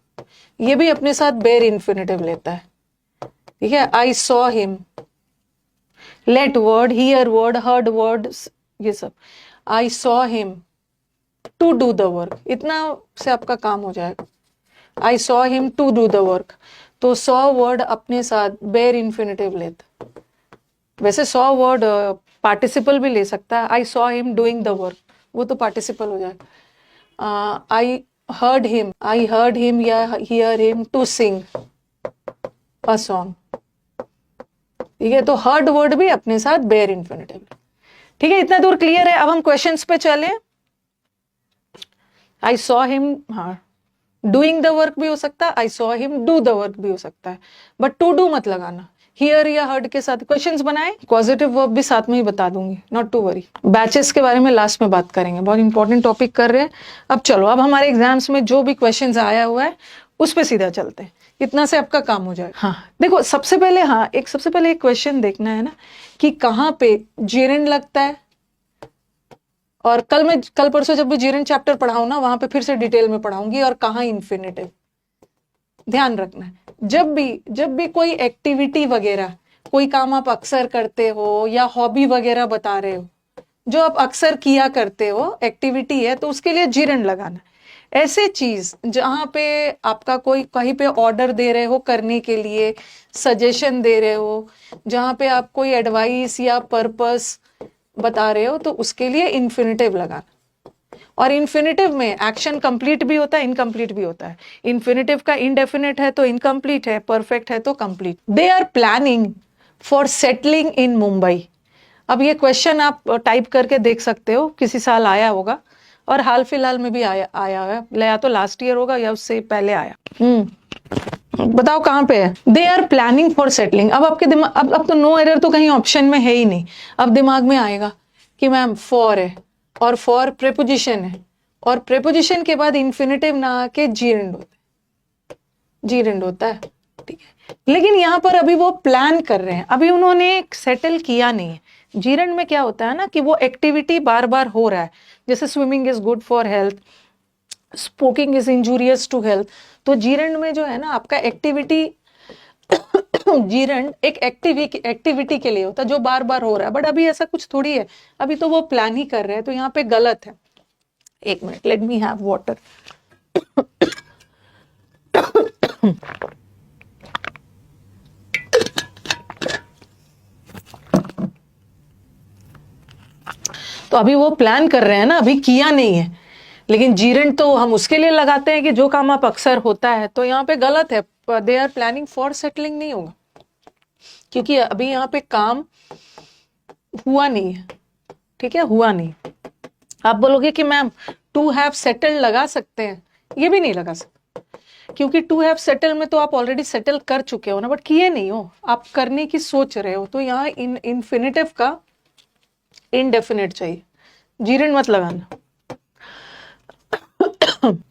ये भी अपने साथ बेर इन्फिनेटिव लेता है, ठीक है। I saw him, let word, hear word, heard word, ये सब। I saw him to do the work, इतना से आपका काम हो जाएगा। I saw him to do the work, तो सॉ वर्ड अपने साथ बेर इन्फिनेटिव लेता। वैसे सॉ वर्ड पार्टिसिपल भी ले सकता है, I saw him doing the work, वो तो पार्टिसिपल हो जाएगा। आई heard him या hear him to sing a song, ठीक है। तो heard word भी अपने साथ बेर इन्फिनेटिव, ठीक है। इतना दूर क्लियर है। अब हम क्वेश्चंस पे चले। I saw him, हाँ, डूइंग द वर्क भी हो सकता है, I saw him do the work भी हो सकता है, बट टू डू मत लगाना। हियर या हर्ड के साथ क्वेश्चंस बनाए, पॉजिटिव वर्ब भी साथ में ही बता दूंगी, नॉट टू वरी। बैचेस के बारे में लास्ट में बात करेंगे, बहुत इंपॉर्टेंट टॉपिक कर रहे हैं। अब चलो, अब हमारे एग्जाम्स में जो भी क्वेश्चंस आया हुआ है उस पर सीधा चलते हैं, इतना से आपका काम हो जाएगा। हाँ देखो, सबसे पहले एक क्वेश्चन देखना है ना कि कहाँ पे जेरेंड लगता है। और कल परसों जब भी जेरेंड चैप्टर पढ़ाऊं ना, वहां पे फिर से डिटेल में पढ़ाऊंगी, और कहाँ इन्फिनेटिव। ध्यान रखना है, जब भी कोई एक्टिविटी वगैरह, कोई काम आप अक्सर करते हो या हॉबी वगैरह बता रहे हो, जो आप अक्सर किया करते हो एक्टिविटी है, तो उसके लिए जीरन लगाना। ऐसे चीज जहां पे आपका कोई कहीं पे ऑर्डर दे रहे हो करने के लिए, सजेशन दे रहे हो, जहां पे आप कोई एडवाइस या पर्पस बता रहे हो, तो उसके लिए इन्फिनेटिव लगाना। और इन्फिनेटिव में एक्शन कंप्लीट भी होता है, इनकम्प्लीट भी होता है। इन्फिनेटिव का इनडेफिनेट है तो इनकम्प्लीट है, परफेक्ट है तो complete. They are planning for settling in Mumbai. अब ये क्वेश्चन आप टाइप करके देख सकते हो, किसी साल आया होगा, और हाल फिलहाल में भी आया है, या तो लास्ट ईयर होगा या उससे पहले आया। बताओ कहाँ पे है। They are planning for settling. अब आपके दिमाग, अब तो नो एरर तो कहीं ऑप्शन में है ही नहीं। अब दिमाग में आएगा कि मैम फॉर है, और फॉर प्रेपोजिशन है, और प्रेपोजिशन के बाद इन्फिनेटिव ना आके जीरेंड होता है, ठीक है। लेकिन यहाँ पर अभी वो प्लान कर रहे हैं, अभी उन्होंने सेटल किया नहीं है। जीरेंड में क्या होता है ना कि वो एक्टिविटी बार बार हो रहा है, जैसे swimming is good for health, spoking is injurious to health, तो जीरंड में जो है ना आपका एक्टिविटी जीरंड एक एक्टिविटी के लिए होता है जो बार बार हो रहा है, बट अभी ऐसा कुछ थोड़ी है, अभी तो वो प्लान ही कर रहे हैं, तो यहाँ पे गलत है। एक minute, let me have water. तो अभी वो प्लान कर रहे हैं ना, अभी किया नहीं है, लेकिन जीरंड तो हम उसके लिए लगाते हैं कि जो काम आप अक्सर होता है, तो यहाँ पे गलत है, they are planning for settling नहीं होगा, क्योंकि अभी यहाँ पे काम हुआ नहीं है, ठीक है, हुआ नहीं। आप बोलोगे कि मैम टू हैव सेटल्ड लगा सकते हैं, ये भी नहीं लगा सकते, क्योंकि टू हैव सेटल में तो आप ऑलरेडी सेटल कर चुके हो ना, बट किए नहीं हो, आप करने की सोच रहे हो, तो यहाँ इन्फिनिटिव का इनडेफिनेट चाहिए, जीरंड मत लगाना।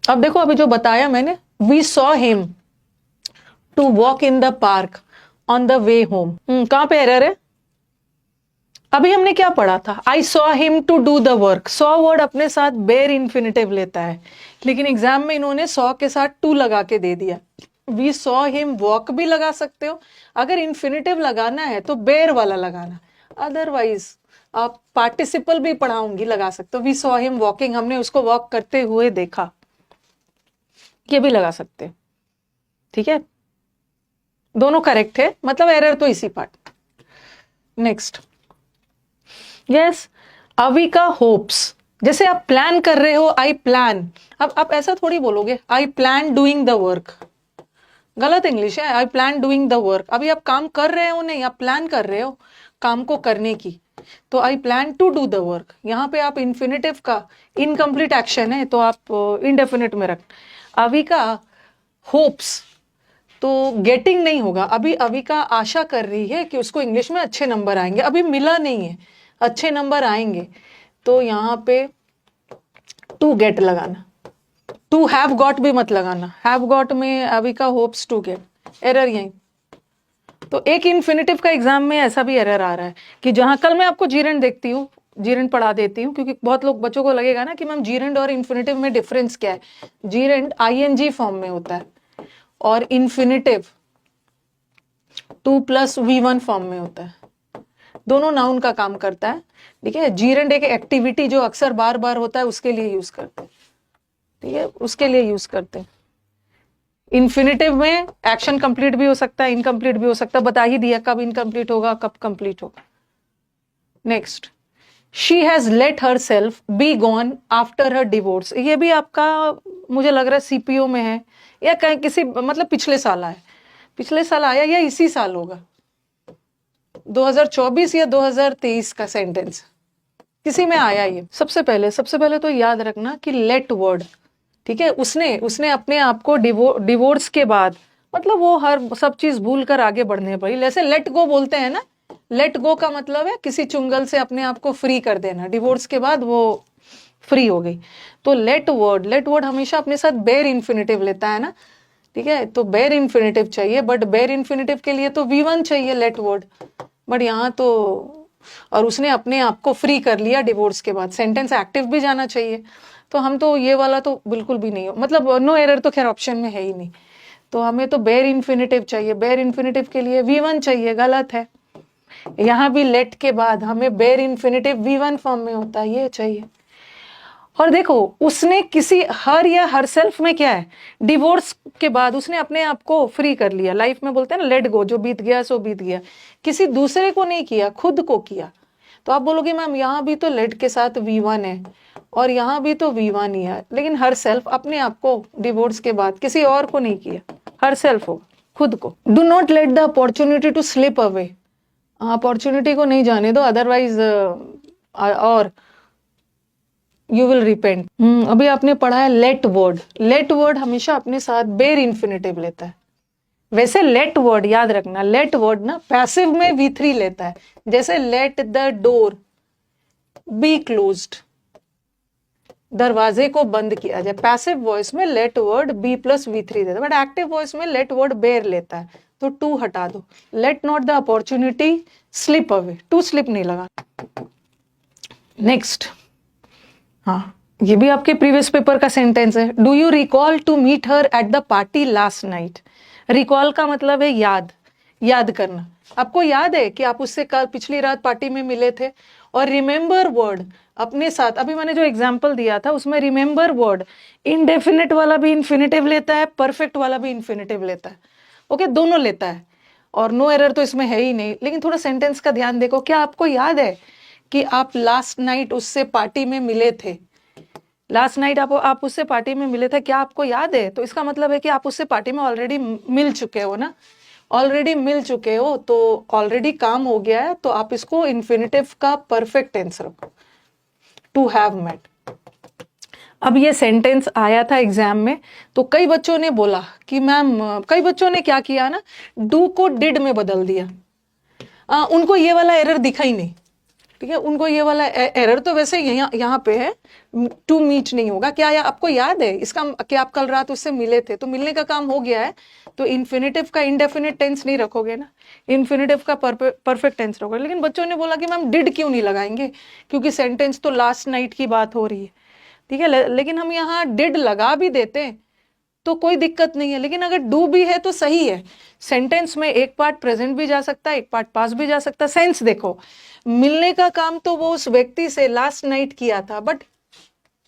अब देखो, अभी जो बताया मैंने, we saw him to walk in the park on the way home, कहां पे एरर है? अभी हमने क्या पढ़ा था, I saw him to do the work, saw word अपने साथ बेर इन्फिनिटिव लेता है, लेकिन एग्जाम में इन्होंने सॉ के साथ टू लगा के दे दिया। वी सॉ हिम वॉक भी लगा सकते हो, अगर इन्फिनिटिव लगाना है तो बेर वाला लगाना, अदरवाइज आप पार्टिसिपल भी पढ़ाऊंगी लगा सकते हो। वी सॉ हिम वॉकिंग, हमने उसको वॉक करते हुए देखा, ये भी लगा सकते हैं, ठीक है, दोनों करेक्ट है, मतलब एरर तो इसी part. Next, yes, Avika hopes, जैसे आप प्लान कर रहे हो, आई प्लान, अब आप ऐसा थोड़ी बोलोगे I plan doing the work, गलत इंग्लिश है, I plan doing the work, अभी आप काम कर रहे हो नहीं, आप प्लान कर रहे हो काम को करने की, तो I plan to do the work, यहाँ पे आप इन्फिनिटिव का इनकम्प्लीट एक्शन है तो आप इनडेफिनिट में रख। अविका होप्स, तो गेटिंग नहीं होगा, अभी अविका आशा कर रही है कि उसको इंग्लिश में अच्छे नंबर आएंगे, अभी मिला नहीं है, अच्छे नंबर आएंगे, तो यहाँ पे टू गेट लगाना, टू हैव गॉट भी मत लगाना, हैव गॉट में अविका होप्स टू गेट, एरर यही। तो एक इन्फिनिटिव का एग्जाम में ऐसा भी एरर आ रहा है कि जहां, कल मैं आपको जीरंड देखती हूँ, जीरंड पढ़ा देती हूँ, क्योंकि बहुत लोग बच्चों को लगेगा ना कि मैम जीरंड और इन्फिनिटिव में डिफरेंस क्या है। जीरंड आईएनजी फॉर्म में होता है और इन्फिनिटिव 2+V1 फॉर्म में होता है, दोनों नाउन का काम करता है, ठीक है। जीरंड एक एक्टिविटी जो अक्सर बार बार होता है उसके लिए यूज करते हैं, ठीक है, उसके लिए यूज करते हैं। इन्फिनिटिव में एक्शन कंप्लीट भी हो सकता है, इनकम्प्लीट भी हो सकता है, बता ही दिया कब इनकम्प्लीट होगा कब कंप्लीट होगा। Next, she has let her self be gone after her divorce, ये भी आपका मुझे लग रहा है सीपीओ में है या कहीं किसी, मतलब पिछले साल आया, पिछले साल आया या इसी साल होगा, 2024 या 2023 का सेंटेंस किसी में आया ये। सबसे पहले तो याद रखना कि लेट वर्ड, ठीक है, उसने अपने आप को डिवोर्स के बाद, मतलब वो हर सब चीज भूल कर आगे बढ़ने पड़ी, जैसे लेट गो बोलते हैं ना, लेट गो का मतलब है किसी चुंगल से अपने आप को फ्री कर देना, डिवोर्स के बाद वो फ्री हो गई, तो लेट वर्ड हमेशा अपने साथ बेर इन्फिनिटिव लेता है ना, ठीक है, तो बेर इन्फिनिटिव चाहिए, बट बेर इन्फिनिटिव के लिए तो V1 चाहिए लेट वर्ड, बट यहाँ तो, और उसने अपने आप को फ्री कर लिया डिवोर्स के बाद, सेंटेंस एक्टिव भी जाना चाहिए, तो हम तो ये वाला तो बिल्कुल भी नहीं हो, मतलब नो एरर तो खैर ऑप्शन में है ही नहीं, तो हमें तो बेर इन्फिनिटिव चाहिए, बेर इन्फिनिटिव के लिए V1 चाहिए, गलत है। यहाँ भी लेट के बाद हमें बेर इन्फिनिटिव V1 फॉर्म में होता है, ये चाहिए। और देखो, उसने किसी हर या हर सेल्फ में क्या है, डिवोर्स के बाद उसने अपने आप को फ्री कर लिया, लाइफ में बोलते हैं ना लेट गो, जो बीत गया सो बीत गया, किसी दूसरे को नहीं किया, खुद को किया। तो आप बोलोगे मैम यहाँ भी तो लेट के साथ V1 है और यहाँ भी तो V1 ही है, लेकिन हर सेल्फ अपने आप को डिवोर्स के बाद किसी और को नहीं किया, हर सेल्फ होगा खुद को। Do not let the opportunity to slip away, opportunity को नहीं जाने दो, अदरवाइज और यू विल रिपेंट। अभी आपने पढ़ा है लेट वर्ड हमेशा अपने साथ बेर इन्फिनिटिव लेता है। वैसे लेट वर्ड याद रखना, लेट वर्ड ना पैसिव में V3 लेता है, जैसे let the door be closed, दरवाजे को बंद किया जाए, पैसिव वॉइस में लेट वर्ड B+V3 देता है, बट एक्टिव वॉइस में लेट वर्ड बेर लेता है, तो टू हटा दो, let not the opportunity slip away, to slip नहीं लगा। नेक्स्ट, हाँ, ये भी आपके प्रीवियस पेपर का सेंटेंस है। Do you recall to meet her at the party last night. Recall का मतलब है याद, याद करना। आपको याद है कि आप उससे कल पिछली रात पार्टी में मिले थे। और रिमेंबर वर्ड अपने साथ, अभी मैंने जो एग्जाम्पल दिया था उसमें रिमेंबर वर्ड इनडेफिनेट वाला भी इन्फिनेटिव लेता है, परफेक्ट वाला भी इन्फिनेटिव लेता है। ओके, दोनों लेता है और नो एरर तो इसमें है ही नहीं। लेकिन थोड़ा सेंटेंस का ध्यान देखो, क्या आपको याद है कि आप लास्ट नाइट उससे पार्टी में मिले थे। लास्ट नाइट आप उससे पार्टी में मिले थे, क्या आपको याद है? तो इसका मतलब है कि आप उससे पार्टी में ऑलरेडी मिल चुके हो ना, ऑलरेडी मिल चुके हो, तो ऑलरेडी काम हो गया है। तो आप इसको इन्फिनेटिव का परफेक्ट टेंस रखो, टू हैव मेट। अब ये सेंटेंस आया था एग्जाम में, तो कई बच्चों ने बोला कि मैम, कई बच्चों ने क्या किया ना, डू को डिड में बदल दिया। उनको ये वाला एरर दिखा ही नहीं, ठीक है, उनको ये वाला एरर तो वैसे यहाँ पे है, टू मीट नहीं होगा। क्या आपको याद है इसका कि आप कल रात उससे मिले थे, तो मिलने का काम हो गया है, तो इन्फिनेटिव का इंडेफिनिट टेंस नहीं रखोगे ना, इन्फिनेटिव का परफेक्ट टेंस रखोगे। लेकिन बच्चों ने बोला कि मैम डिड क्यों नहीं लगाएंगे, क्योंकि सेंटेंस तो लास्ट नाइट की बात हो रही है, ठीक है। लेकिन हम यहाँ डिड लगा भी देते तो कोई दिक्कत नहीं है, लेकिन अगर डू भी है तो सही है। सेंटेंस में एक पार्ट प्रेजेंट भी जा सकता है, एक पार्ट पास्ट भी जा सकता है। सेंस देखो, मिलने का काम तो वो उस व्यक्ति से लास्ट नाइट किया था, बट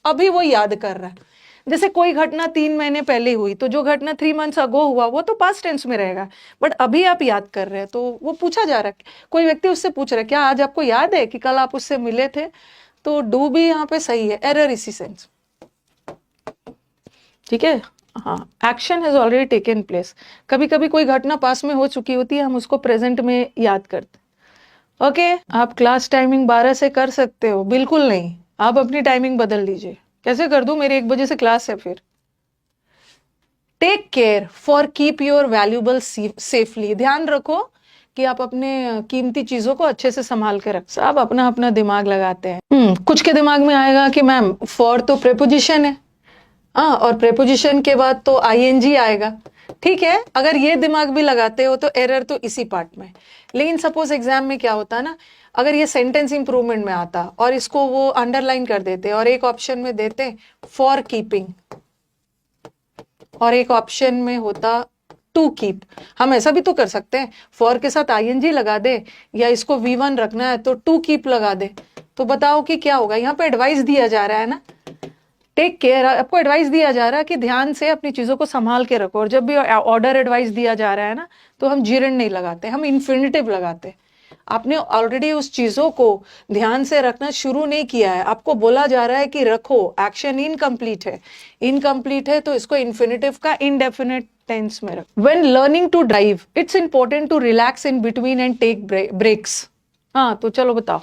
अभी वो याद कर रहा है। जैसे कोई घटना 3 महीने पहले हुई, तो जो घटना 3 मंथ्स अगो हुआ वो तो पास्ट टेंस में रहेगा, बट अभी आप याद कर रहे हैं, तो वो पूछा जा रहा है। कोई व्यक्ति उससे पूछ रहा है, क्या आज आपको याद है कि कल आप उससे मिले थे, तो डू भी यहाँ पे सही है, एरर इसी सेंस, ठीक है। हाँ, action has already taken place. कभी कभी कोई घटना पास में हो चुकी होती है, हम उसको प्रेजेंट में याद करते। ओके, आप क्लास टाइमिंग 12 से कर सकते हो? बिल्कुल नहीं, आप अपनी टाइमिंग बदल लीजिए। कैसे कर दूं? मेरी 1 बजे से क्लास है। फिर take care for keep your valuable safely. ध्यान रखो कि आप अपने कीमती चीजों को अच्छे से संभाल के रख। सब अपना अपना दिमाग लगाते हैं। कुछ के दिमाग में आएगा कि मैम फॉर तो प्रेपोजिशन है, हाँ, और प्रेपोजिशन के बाद तो आईएनजी आएगा। ठीक है, अगर ये दिमाग भी लगाते हो तो एरर तो इसी पार्ट में। लेकिन सपोज एग्जाम में क्या होता है ना, अगर ये सेंटेंस इंप्रूवमेंट में आता और इसको वो अंडरलाइन कर देते और एक ऑप्शन में देते फॉर कीपिंग और एक ऑप्शन में होता टू कीप। हम ऐसा भी तो कर सकते हैं, फॉर के साथ आईएनजी लगा दे, या इसको V1 रखना है तो टू कीप लगा दे। तो बताओ कि क्या होगा? यहाँ पे एडवाइस दिया जा रहा है ना, टेक केयर, आपको एडवाइस दिया जा रहा है कि ध्यान से अपनी चीजों को संभाल के रखो। और जब भी ऑर्डर एडवाइस दिया जा रहा है ना, तो हम जीरन नहीं लगाते, हम इन्फिनिटिव लगाते। आपने ऑलरेडी उस चीजों को ध्यान से रखना शुरू नहीं किया है, आपको बोला जा रहा है कि रखो, एक्शन इनकम्प्लीट है। इनकम्प्लीट है तो इसको इन्फिनिटिव का इंडेफिनिट टेंस में रखो। When learning to drive it's important to relax in between and take breaks. हाँ, तो चलो बताओ,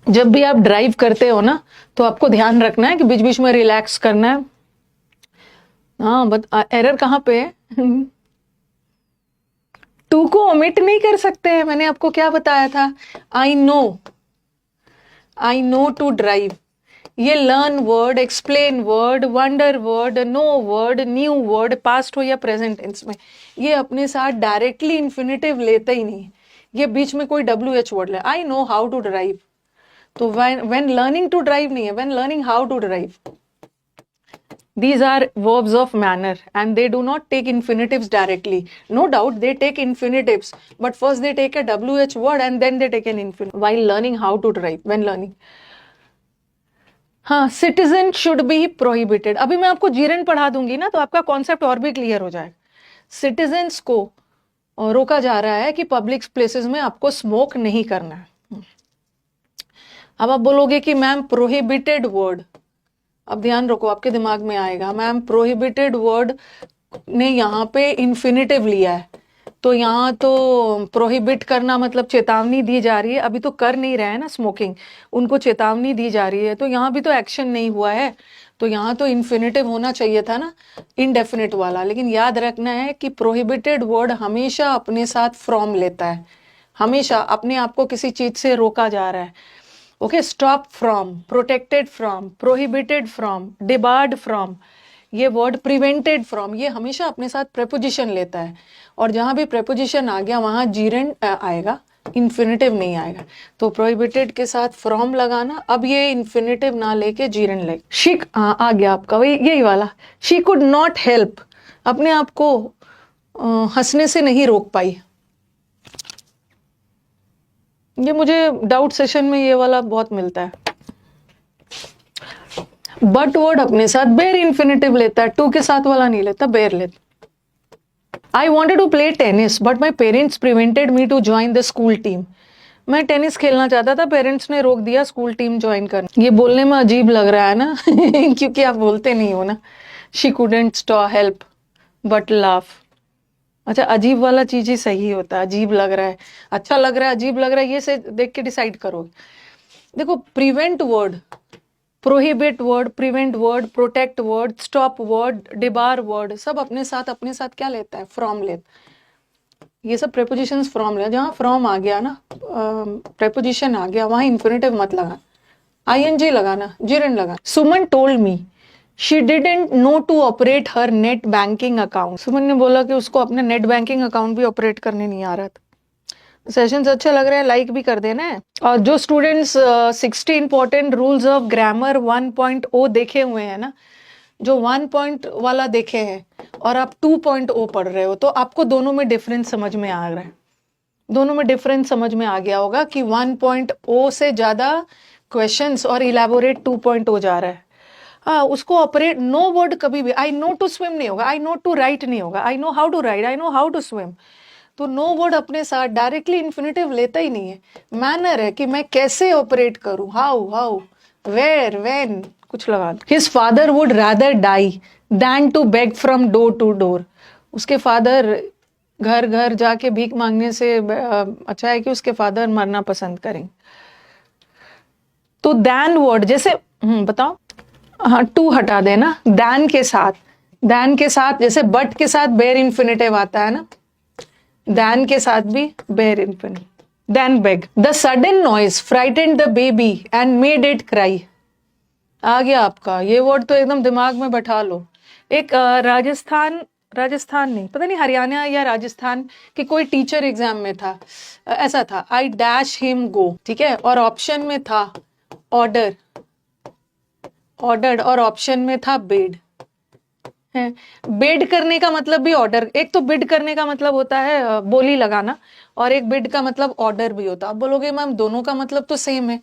जब भी आप ड्राइव करते हो ना, तो आपको ध्यान रखना है कि बीच बीच में रिलैक्स करना है। हाँ, बट एरर कहाँ पे है? टू को ओमिट नहीं कर सकते हैं, मैंने आपको क्या बताया था? I know to drive. ये learn word, explain word, wonder word, know word, new word, past हो या प्रेजेंट टेंस में, ये अपने साथ डायरेक्टली इन्फिनिटिव लेते ही नहीं। ये बीच में कोई WH वर्ड ले, I know how to drive. तो when learning to drive नहीं है, when learning how to drive. These are verbs of manner and they do not take infinitives directly. No doubt they take infinitives, but first they take a WH word and then they take an infinitive while learning how to drive. When learning, हाँ, citizen should be prohibited. अभी मैं आपको जीरन पढ़ा दूंगी ना, तो आपका concept और भी क्लियर हो जाएगा। सिटीजन्स को रोका जा रहा है कि पब्लिक प्लेसेस में आपको स्मोक नहीं करना है। अब आप बोलोगे कि मैम प्रोहिबिटेड वर्ड, अब ध्यान रखो, आपके दिमाग में आएगा मैम प्रोहिबिटेड वर्ड ने यहाँ पे इन्फिनिटिव लिया है, तो यहाँ तो प्रोहिबिट करना मतलब चेतावनी दी जा रही है। अभी तो कर नहीं रहे हैं ना स्मोकिंग, उनको चेतावनी दी जा रही है, तो यहाँ भी तो एक्शन नहीं हुआ है, तो यहाँ तो इन्फिनिटिव होना चाहिए था ना, इनडेफिनिट वाला। लेकिन याद रखना है कि प्रोहिबिटेड वर्ड हमेशा अपने साथ फ्रॉम लेता है, हमेशा अपने आप को किसी चीज से रोका जा रहा है। Okay, stop from, protected from, prohibited from, debarred from, ये वर्ड प्रिवेंटेड फ्रॉम, ये हमेशा अपने साथ प्रेपोजिशन लेता है। और जहां भी प्रेपोजिशन आ गया वहां जीरन आएगा, इन्फिनेटिव नहीं आएगा। तो प्रोहिबिटेड के साथ फ्रॉम लगाना। अब ये इन्फिनेटिव ना लेके जीरन ले। शी आ गया आपका वही यही वाला। शी कुड नॉट हेल्प, अपने आप को हंसने से नहीं रोक पाई। ये मुझे डाउट सेशन में ये वाला बहुत मिलता है। बट वर्ड अपने साथ बेर इन्फिनेटिव लेता है, टू के साथ वाला नहीं लेता, बेर लेता। I wanted to play tennis but my parents prevented me to join the school team. मैं टेनिस खेलना चाहता था, पेरेंट्स ने रोक दिया स्कूल टीम ज्वाइन करना। ये बोलने में अजीब लग रहा है ना क्योंकि आप बोलते नहीं हो ना। She couldn't stop help but laugh. अच्छा, अजीब वाला चीज ही सही होता है। अजीब लग रहा है, अच्छा लग रहा है, अजीब लग रहा है, ये से देख के डिसाइड करोगे। देखो, prevent word, prohibit word, prevent word, protect word, stop word, debar word, सब अपने साथ क्या लेता है? फ्रॉम लेता। ये सब प्रेपोजिशंस फ्रॉम ले। जहां फ्रॉम आ गया ना, प्रेपोजिशन आ गया, वहां इन्फिनेटिव मत लगाना, आईएनजी लगाना, जिरन लगाना। Suman told me she didn't know to operate her net banking account. Suman ने बोला कि उसको अपने नेट बैंकिंग अकाउंट भी ऑपरेट करने नहीं आ रहा था। सेशंस अच्छे लग रहे हैं, लाइक भी कर देना है। और जो students 60 important rules of grammar 1.0 देखे हुए हैं ना, जो 1 वाला देखे हैं और आप 2.0 पढ़ रहे हो, तो आपको दोनों में डिफरेंस समझ में आ रहा है। दोनों में डिफरेंस समझ में आ गया होगा कि 1.0 से ज्यादा क्वेश्चंस और इलेबोरेट 2.0 जा रहा है। हाँ, उसको ऑपरेट, नो वर्ड कभी भी आई नो टू स्विम नहीं होगा, आई नो टू राइट नहीं होगा, I know how to write, I know how to swim. तो नो वर्ड अपने साथ डायरेक्टली इन्फिनेटिव लेता ही नहीं है। मैनर है कि मैं कैसे ऑपरेट करूं, हाउ, वेयर, व्हेन, कुछ लगा दो। His father would rather die than to beg from door to door. उसके फादर घर घर जाके भीख मांगने से अच्छा है कि उसके फादर मरना पसंद करें। तो दैन वर्ड जैसे बताओ, हाँ, टू हटा देना, दैन के साथ जैसे बट के साथ बेर इन्फिनेटिव आता है ना, दैन के साथ भी bare infinitive. Then beg. The sudden noise frightened the baby and made it cry. आ गया आपका ये वर्ड, तो एकदम दिमाग में बैठा लो। एक राजस्थान नहीं, पता नहीं हरियाणा या राजस्थान के कोई टीचर एग्जाम में था, ऐसा था, आई डैश हिम गो, ठीक है, और ऑप्शन में था ऑर्डर्ड और ऑप्शन में था बेड। है बेड करने का मतलब भी ऑर्डर, एक तो बिड करने का मतलब होता है बोली लगाना, और एक बिड का मतलब ऑर्डर भी होता है। आप बोलोगे मैम दोनों का मतलब तो सेम है,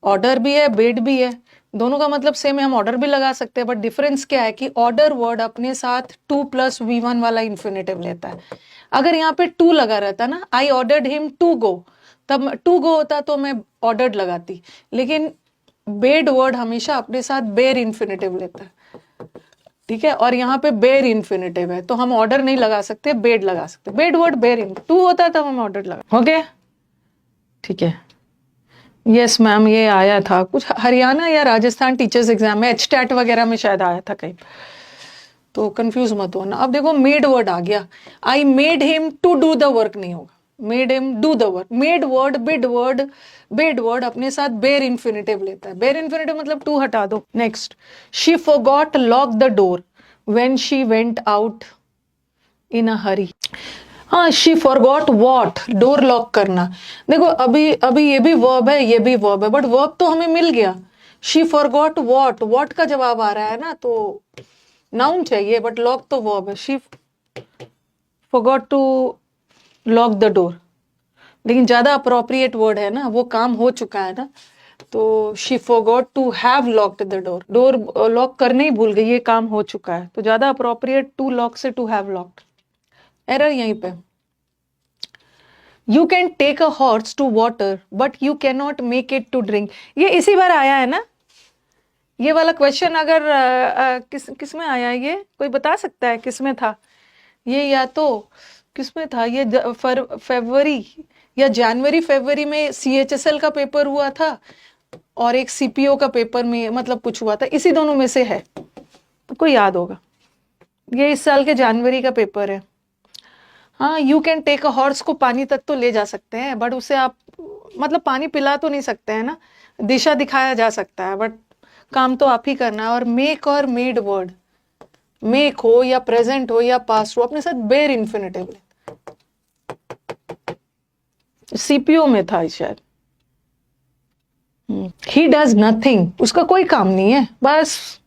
ऑर्डर भी है बेड भी है, दोनों का मतलब सेम है, हम ऑर्डर भी लगा सकते हैं, बट डिफरेंस क्या है कि ऑर्डर वर्ड अपने साथ 2+V1 वाला इन्फिनेटिव लेता है। अगर यहाँ पे 2 लगा रहता ना, I ordered him to go, तब 2 गो होता तो मैं ऑर्डर्ड लगाती, लेकिन बेड वर्ड हमेशा अपने साथ बेर इन्फिनेटिव लेता है, ठीक है, और यहाँ पे बेर इन्फिनेटिव है, तो हम ऑर्डर नहीं लगा सकते, बेड लगा सकते। बेड वर्ड बेर इन 2 होता है तब हम ऑर्डर लगा। ओके, ठीक है। यस मैम, ये आया था कुछ हरियाणा या राजस्थान टीचर्स एग्जाम में, एचटेट वगैरह में शायद आया था कहीं, तो कंफ्यूज मत होना। अब देखो मेड वर्ड आ गया, I made him to do the work नहीं होगा, made him do the work. Made word, bade word अपने साथ बेर इन्फिनेटिव लेता है। बेर इन्फिनेटिव मतलब 2 हटा दो। Next, she forgot lock the door when she went out in a hurry. हाँ, she forgot what, door lock करना। देखो अभी ये भी वर्ब है, ये भी वर्ब है, बट वर्ब तो हमें मिल गया। शी फॉरगॉट वॉट का जवाब आ रहा है ना, तो नाउन चाहिए, बट लॉक तो वर्ब है। She forgot to lock the door, लेकिन ज्यादा अप्रोप्रिएट वर्ड है ना, वो काम हो चुका है ना, तो she forgot to have locked the door, door lock करने ही भूल गई, ये काम हो चुका है, तो ज्यादा अप्रोप्रिएट टू लॉक से टू हैव लॉक्ड। एरर यहीं पे। You can take a horse to water but you can not make it to drink. ये इसी बार आया है ना, ये वाला क्वेश्चन अगर किस में आया है, ये कोई बता सकता है किस में था ये, या तो किस में था ये, फरवरी या जनवरी में CHSL का पेपर हुआ था, और एक CPO का पेपर में मतलब कुछ हुआ था, इसी दोनों में से है, तो कोई याद होगा। ये इस साल के जनवरी का पेपर है। हाँ, you can take a horse को पानी तक तो ले जा सकते हैं, बट उसे आप मतलब पानी पिला तो नहीं सकते हैं ना, दिशा दिखाया जा सकता है, बट काम तो आप ही करना है। और मेक और मेड वर्ड, मेक हो या प्रेजेंट हो या पास्ट हो, अपने साथ बेर इन्फिनेटिव ले। सीपीयू में था शायद। ही डज नथिंग, उसका कोई काम नहीं है, बस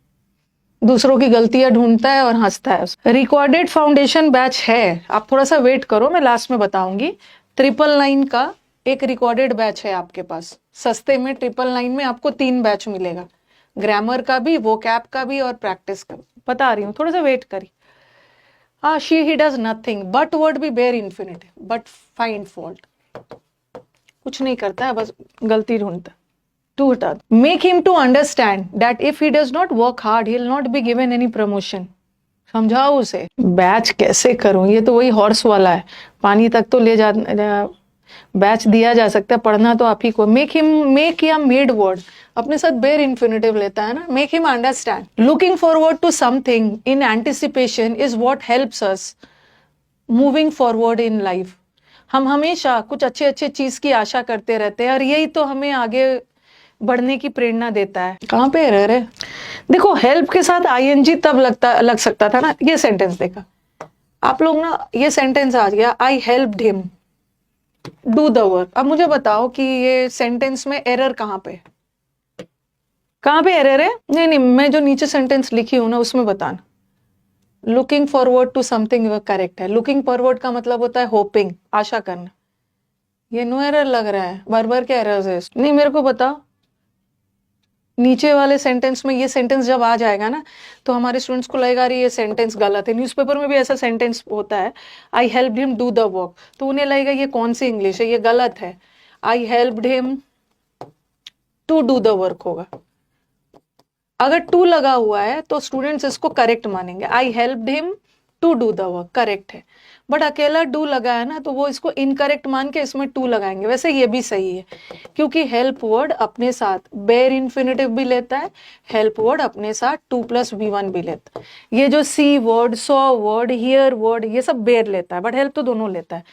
दूसरों की गलतियां ढूंढता है और हंसता है। रिकॉर्डेड फाउंडेशन बैच है, आप थोड़ा सा वेट करो, मैं लास्ट में बताऊंगी। 999 का एक रिकॉर्डेड बैच है आपके पास, सस्ते में 999 में आपको 3 बैच मिलेगा, ग्रामर का भी, वोकैब का भी और प्रैक्टिस का भी। बता रही हूँ, थोड़ा सा वेट करिए। हाँ, she he does nothing, but word भी bare infinitive, but find fault, कुछ नहीं करता है, बस गलती ढूंढता है। टू हटा दो। Make him to understand that if he does not work hard he will not be given any promotion. समझाओ उसे। बैच कैसे करूं, ये तो वही हॉर्स वाला है, पानी तक तो ले जा, बैच दिया जा सकता है, पढ़ना तो आप ही को। मेक हिम, मेक या मेड वर्ड अपने साथ बेयर इन्फिनिटिव लेता है ना। Make him understand, looking forward to something in anticipation is what helps us moving forward in life. हम हमेशा कुछ अच्छे अच्छे चीज की आशा करते रहते हैं और यही तो हमें आगे बढ़ने की प्रेरणा देता है। कहाँ पे रह रहे, देखो हेल्प के साथ आईएनजी तब लग सकता था ना। ये सेंटेंस देखा आप लोग ना, ये सेंटेंस आ गया, I helped him do the work. अब मुझे बताओ कि ये सेंटेंस में एरर कहाँ पे एरर है? नहीं नहीं, मैं जो नीचे सेंटेंस लिखी हूं ना उसमें बताना। Looking forward to something correct है। लुकिंग फॉरवर्ड का मतलब होता है होपिंग, आशा करना। ये नो एरर लग रहा है, बार बार क्या एरर है? नहीं, मेरे को बताओ नीचे वाले सेंटेंस में। ये सेंटेंस जब आ जाएगा ना तो हमारे स्टूडेंट्स को लगेगा ये सेंटेंस गलत है। न्यूज़पेपर में भी ऐसा सेंटेंस होता है, I helped him do the work, तो उन्हें लगेगा ये कौन सी इंग्लिश है, ये गलत है। I helped him to do the work होगा। अगर टू लगा हुआ है तो स्टूडेंट्स इसको करेक्ट मानेंगे, I helped him to do the work correct है। बट अकेला डू लगा है ना तो वो इसको इनकरेक्ट मान के इसमें टू लगाएंगे। वैसे ये भी सही है, क्योंकि हेल्प वर्ड अपने साथ बेयर इन्फिनिटिव भी लेता है, हेल्प वर्ड अपने साथ 2+V1 भी लेता है। ये जो see word, saw word, hear word, ये सब बेयर लेता है, बट हेल्प तो दोनों लेता है।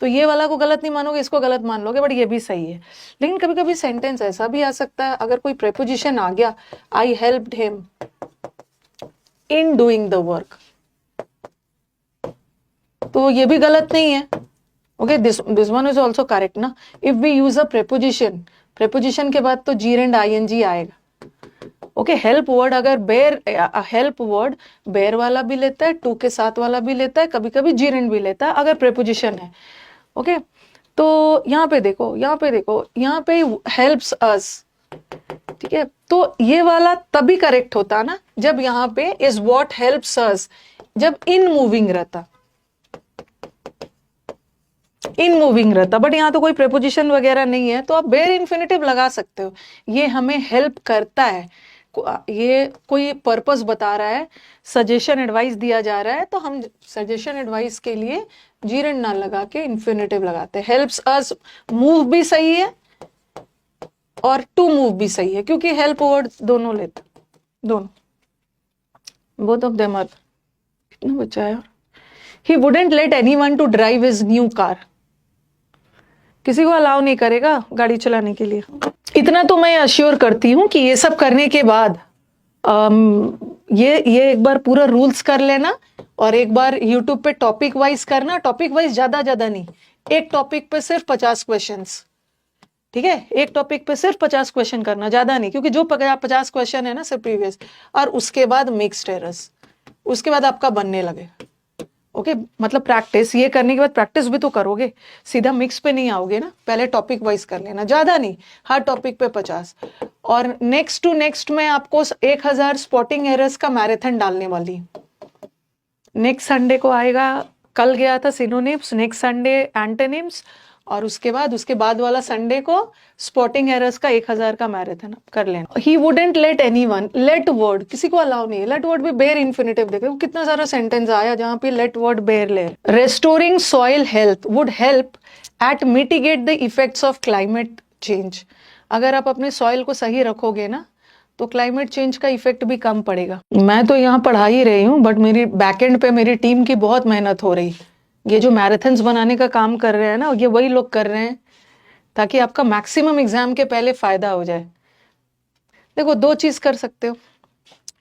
तो ये वाला को गलत नहीं मानोगे, इसको गलत मान लोगे, बट ये भी सही है। लेकिन कभी कभी सेंटेंस ऐसा भी आ सकता है, अगर कोई प्रेपोजिशन आ गया, I helped him in doing the work, तो ये भी गलत नहीं है। Okay, this one is also correct ना। If we use a preposition के बाद तो जीर एंड आईएनजी आएगा। ओके, हेल्प वर्ड अगर बेयर, हेल्प वर्ड बेयर वाला भी लेता है, टू के साथ वाला भी लेता है, कभी कभी जीर एंड भी लेता है अगर प्रेपोजिशन है। ओके, तो यहाँ पे देखो, यहाँ पे हेल्प्स अस, ठीक है। तो ये वाला तभी करेक्ट होता ना जब यहाँ पे इज व्हाट हेल्प्स अस, जब इन मूविंग रहता, बट यहाँ तो कोई प्रेपोजिशन वगैरह नहीं है, तो आप बेयर इन्फिनिटिव लगा सकते हो। ये हमें हेल्प करता है, ये कोई पर्पस बता रहा है, सजेशन एडवाइस दिया जा रहा है, तो हम सजेशन एडवाइस के लिए जीर एंड ना लगा के इन्फिनिटिव लगाते हैं। हेल्प्स अस मूव भी सही है और टू मूव भी सही है, क्योंकि हेल्प वर्ड दोनों लेते, दोनों, बोथ ऑफ देम आर। कितना बचा है? He wouldn't let anyone to drive his new car, किसी को अलाउ नहीं करेगा गाड़ी चलाने के लिए। इतना तो मैं अश्योर करती हूँ कि ये सब करने के बाद ये एक बार पूरा रूल्स कर लेना और एक बार यूट्यूब पे टॉपिक वाइज करना। टॉपिक वाइज ज्यादा नहीं, एक टॉपिक पे सिर्फ 50 क्वेश्चंस, ठीक है। एक टॉपिक पे सिर्फ 50 क्वेश्चन करना, ज्यादा नहीं, क्योंकि जो 50 क्वेश्चन है ना सिर्फ प्रीवियस, और उसके बाद मिक्स्ड एरर्स, उसके बाद आपका बनने लगे। ओके, मतलब प्रैक्टिस, ये करने के बाद प्रैक्टिस भी तो करोगे, सीधा मिक्स पे नहीं आओगे ना। पहले टॉपिक वाइज कर लेना, ज्यादा नहीं, हर टॉपिक पे 50। और नेक्स्ट टू नेक्स्ट में आपको 1000 स्पॉटिंग एरर्स का मैराथन डालने वाली। नेक्स्ट संडे को आएगा, कल गया था सिनोनिम्स, नेक्स्ट संडे एंटोनिम्स, और उसके बाद वाला संडे को स्पॉटिंग एरर्स का 1000 का मैराथन कर लेना। He wouldn't let anyone, let word किसी को अलाउ नहीं है। लेट वर्ड भी बेयर इन्फिनिटिव, देखो कितना सारा सेंटेंस आया जहां पे लेट वर्ड बेयर ले। Restoring soil health would help at mitigate the effects of climate change. अगर आप अपने सॉइल को सही रखोगे ना तो क्लाइमेट चेंज का इफेक्ट भी कम पड़ेगा। मैं तो यहाँ पढ़ा ही रही हूँ, बट मेरी बैकएंड पे मेरी टीम की बहुत मेहनत हो रही। ये जो मैराथन्स बनाने का काम कर रहे हैं ना, ये वही लोग कर रहे हैं ताकि आपका मैक्सिमम एग्जाम के पहले फायदा हो जाए। देखो, दो चीज कर सकते हो,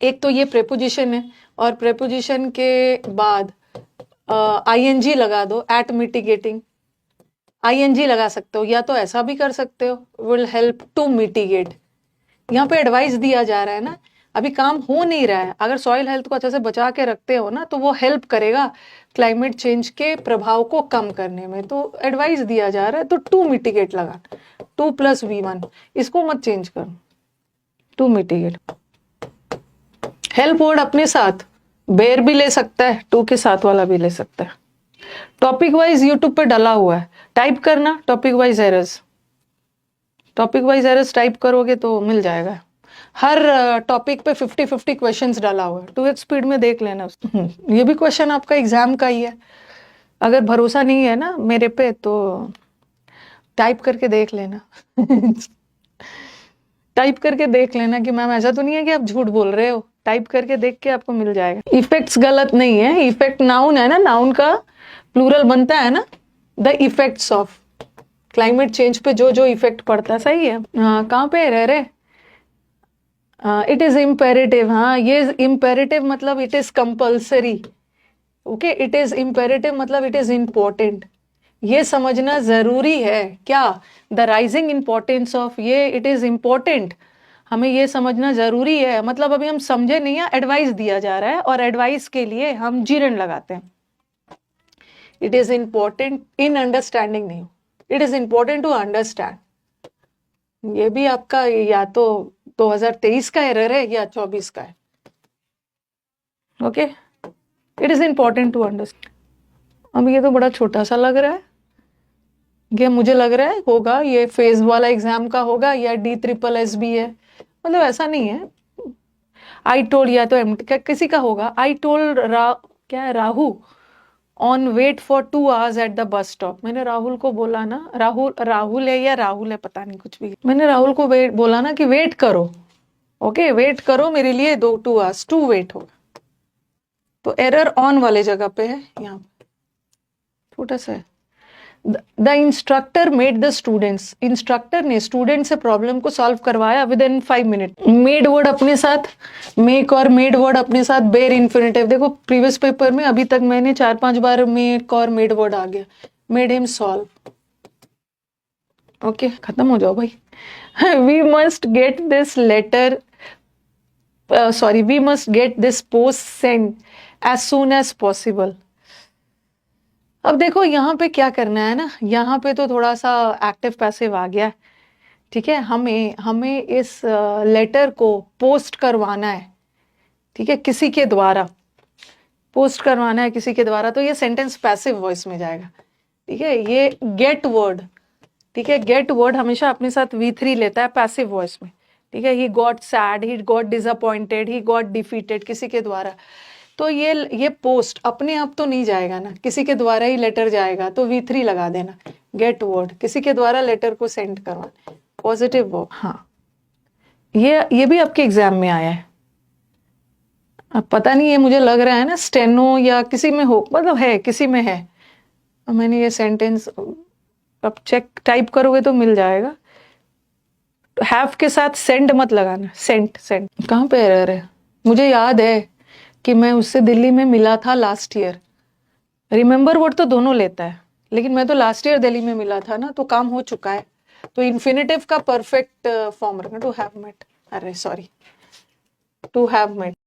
एक तो ये प्रेपोजिशन है और प्रेपोजिशन के बाद आईएनजी लगा दो, एट मिटिगेटिंग। आईएनजी लगा सकते हो, या तो ऐसा भी कर सकते हो, विल हेल्प टू मिटिगेट। यहाँ पे एडवाइस दिया जा रहा है ना, अभी काम हो नहीं रहा है, अगर सॉइल हेल्थ को अच्छे से बचा के रखते हो ना तो वो हेल्प करेगा क्लाइमेट चेंज के प्रभाव को कम करने में। तो एडवाइस दिया जा रहा है तो टू मिटिगेट लगाना, 2+V1, इसको मत चेंज करो, टू मिटिगेट। हेल्प वर्ड अपने साथ बेयर भी ले सकता है, टू के साथ वाला भी ले सकता है। टॉपिक वाइज यूट्यूब पे डला हुआ है, टाइप करना topic wise errors, topic wise errors type करोगे तो मिल जाएगा। हर टॉपिक पे 50-50 क्वेश्चंस डाला हुआ है, 2x स्पीड में देख लेना। ये भी क्वेश्चन आपका एग्जाम का ही है, अगर भरोसा नहीं है ना मेरे पे तो टाइप करके देख लेना टाइप करके देख लेना कि मैम ऐसा तो नहीं है कि आप झूठ बोल रहे हो, टाइप करके देख के आपको मिल जाएगा। इफेक्ट्स गलत नहीं है, इफेक्ट नाउन है ना, नाउन का प्लूरल बनता है ना, the effects of, climate change पे जो जो इफेक्ट पड़ता है, सही है। कहाँ पे रह रहे, इट इज इम्पेरेटिव, हाँ ये इम्पेरेटिव मतलब it is compulsory, okay, it is imperative मतलब इट इज इम्पोर्टेंट, ये समझना जरूरी है। क्या, द राइजिंग इंपॉर्टेंस ऑफ, ये इट इज इम्पोर्टेंट, हमें ये समझना जरूरी है, मतलब अभी हम समझे नहीं है, एडवाइस दिया जा रहा है और एडवाइस के लिए हम जीरन लगाते हैं। It is important in understanding नहीं, it is important to understand. ये भी आपका या तो 2023 का एरर है या 24 का है, okay. It is important to understand. अब ये तो बड़ा छोटा सा लग रहा है, ये मुझे लग रहा है होगा ये फेज वाला एग्जाम का होगा या DSSS है, मतलब ऐसा नहीं है। आई टोल्ड, या तो किसी का होगा, आई टोल्ड क्या है, Rahul on wait for 2 hours at the bus stop. मैंने राहुल को बोला ना, राहुल है या राहुल है पता नहीं, कुछ भी, मैंने राहुल को बोला ना कि वेट करो, ओके, वेट करो मेरे लिए 2 hours, टू वेट होगा। तो एरर ऑन वाले जगह पे है, यहाँ छोटा सा है। The instructor made the students, instructor ने स्टूडेंट से प्रॉब्लम को सॉल्व करवाया with in 5 minutes। Made word अपने साथ, मेक और मेड वर्ड अपने साथ, बेयर इन्फिनेटिव। देखो प्रीवियस पेपर में अभी तक मैंने 4-5 बार मेक और मेड वर्ड आ गया, मेड हिम सॉल्व, ओके, खत्म हो जाओ भाई। We must get this letter, sorry, we must get this post send as soon as possible. अब देखो यहाँ पे क्या करना है ना, यहाँ पे तो थोड़ा सा एक्टिव पैसिव आ गया है, ठीक है। हमें इस लेटर को पोस्ट करवाना है, ठीक है, किसी के द्वारा पोस्ट करवाना है किसी के द्वारा, तो ये सेंटेंस पैसिव वॉइस में जाएगा, ठीक है। ये गेट वर्ड, ठीक है, गेट वर्ड हमेशा अपने साथ V3 लेता है पैसिव वॉइस में, ठीक है। He got sad, he got disappointed, he got defeated, किसी के द्वारा। तो ये पोस्ट अपने आप तो नहीं जाएगा ना, किसी के द्वारा ही लेटर जाएगा, तो V3 लगा देना, गेट वर्ड, किसी के द्वारा लेटर को सेंड करवाना, पॉजिटिव वर्ब। हाँ, ये भी आपके एग्जाम में आया है, अब पता नहीं, ये मुझे लग रहा है ना स्टेनो या किसी में हो, मतलब है किसी में है। मैंने ये सेंटेंस, अब चेक टाइप करोगे तो मिल जाएगा। हैव के साथ सेंड मत लगाना, सेंट, कहाँ पे एरर है। मुझे याद है कि मैं उससे दिल्ली में मिला था लास्ट ईयर, रिमेंबर वर्ड तो दोनों लेता है, लेकिन मैं तो लास्ट ईयर दिल्ली में मिला था ना, तो काम हो चुका है। तो इन्फिनेटिव का परफेक्ट फॉर्म रखना, टू हैव मेट, अरे सॉरी, टू हैव मेट।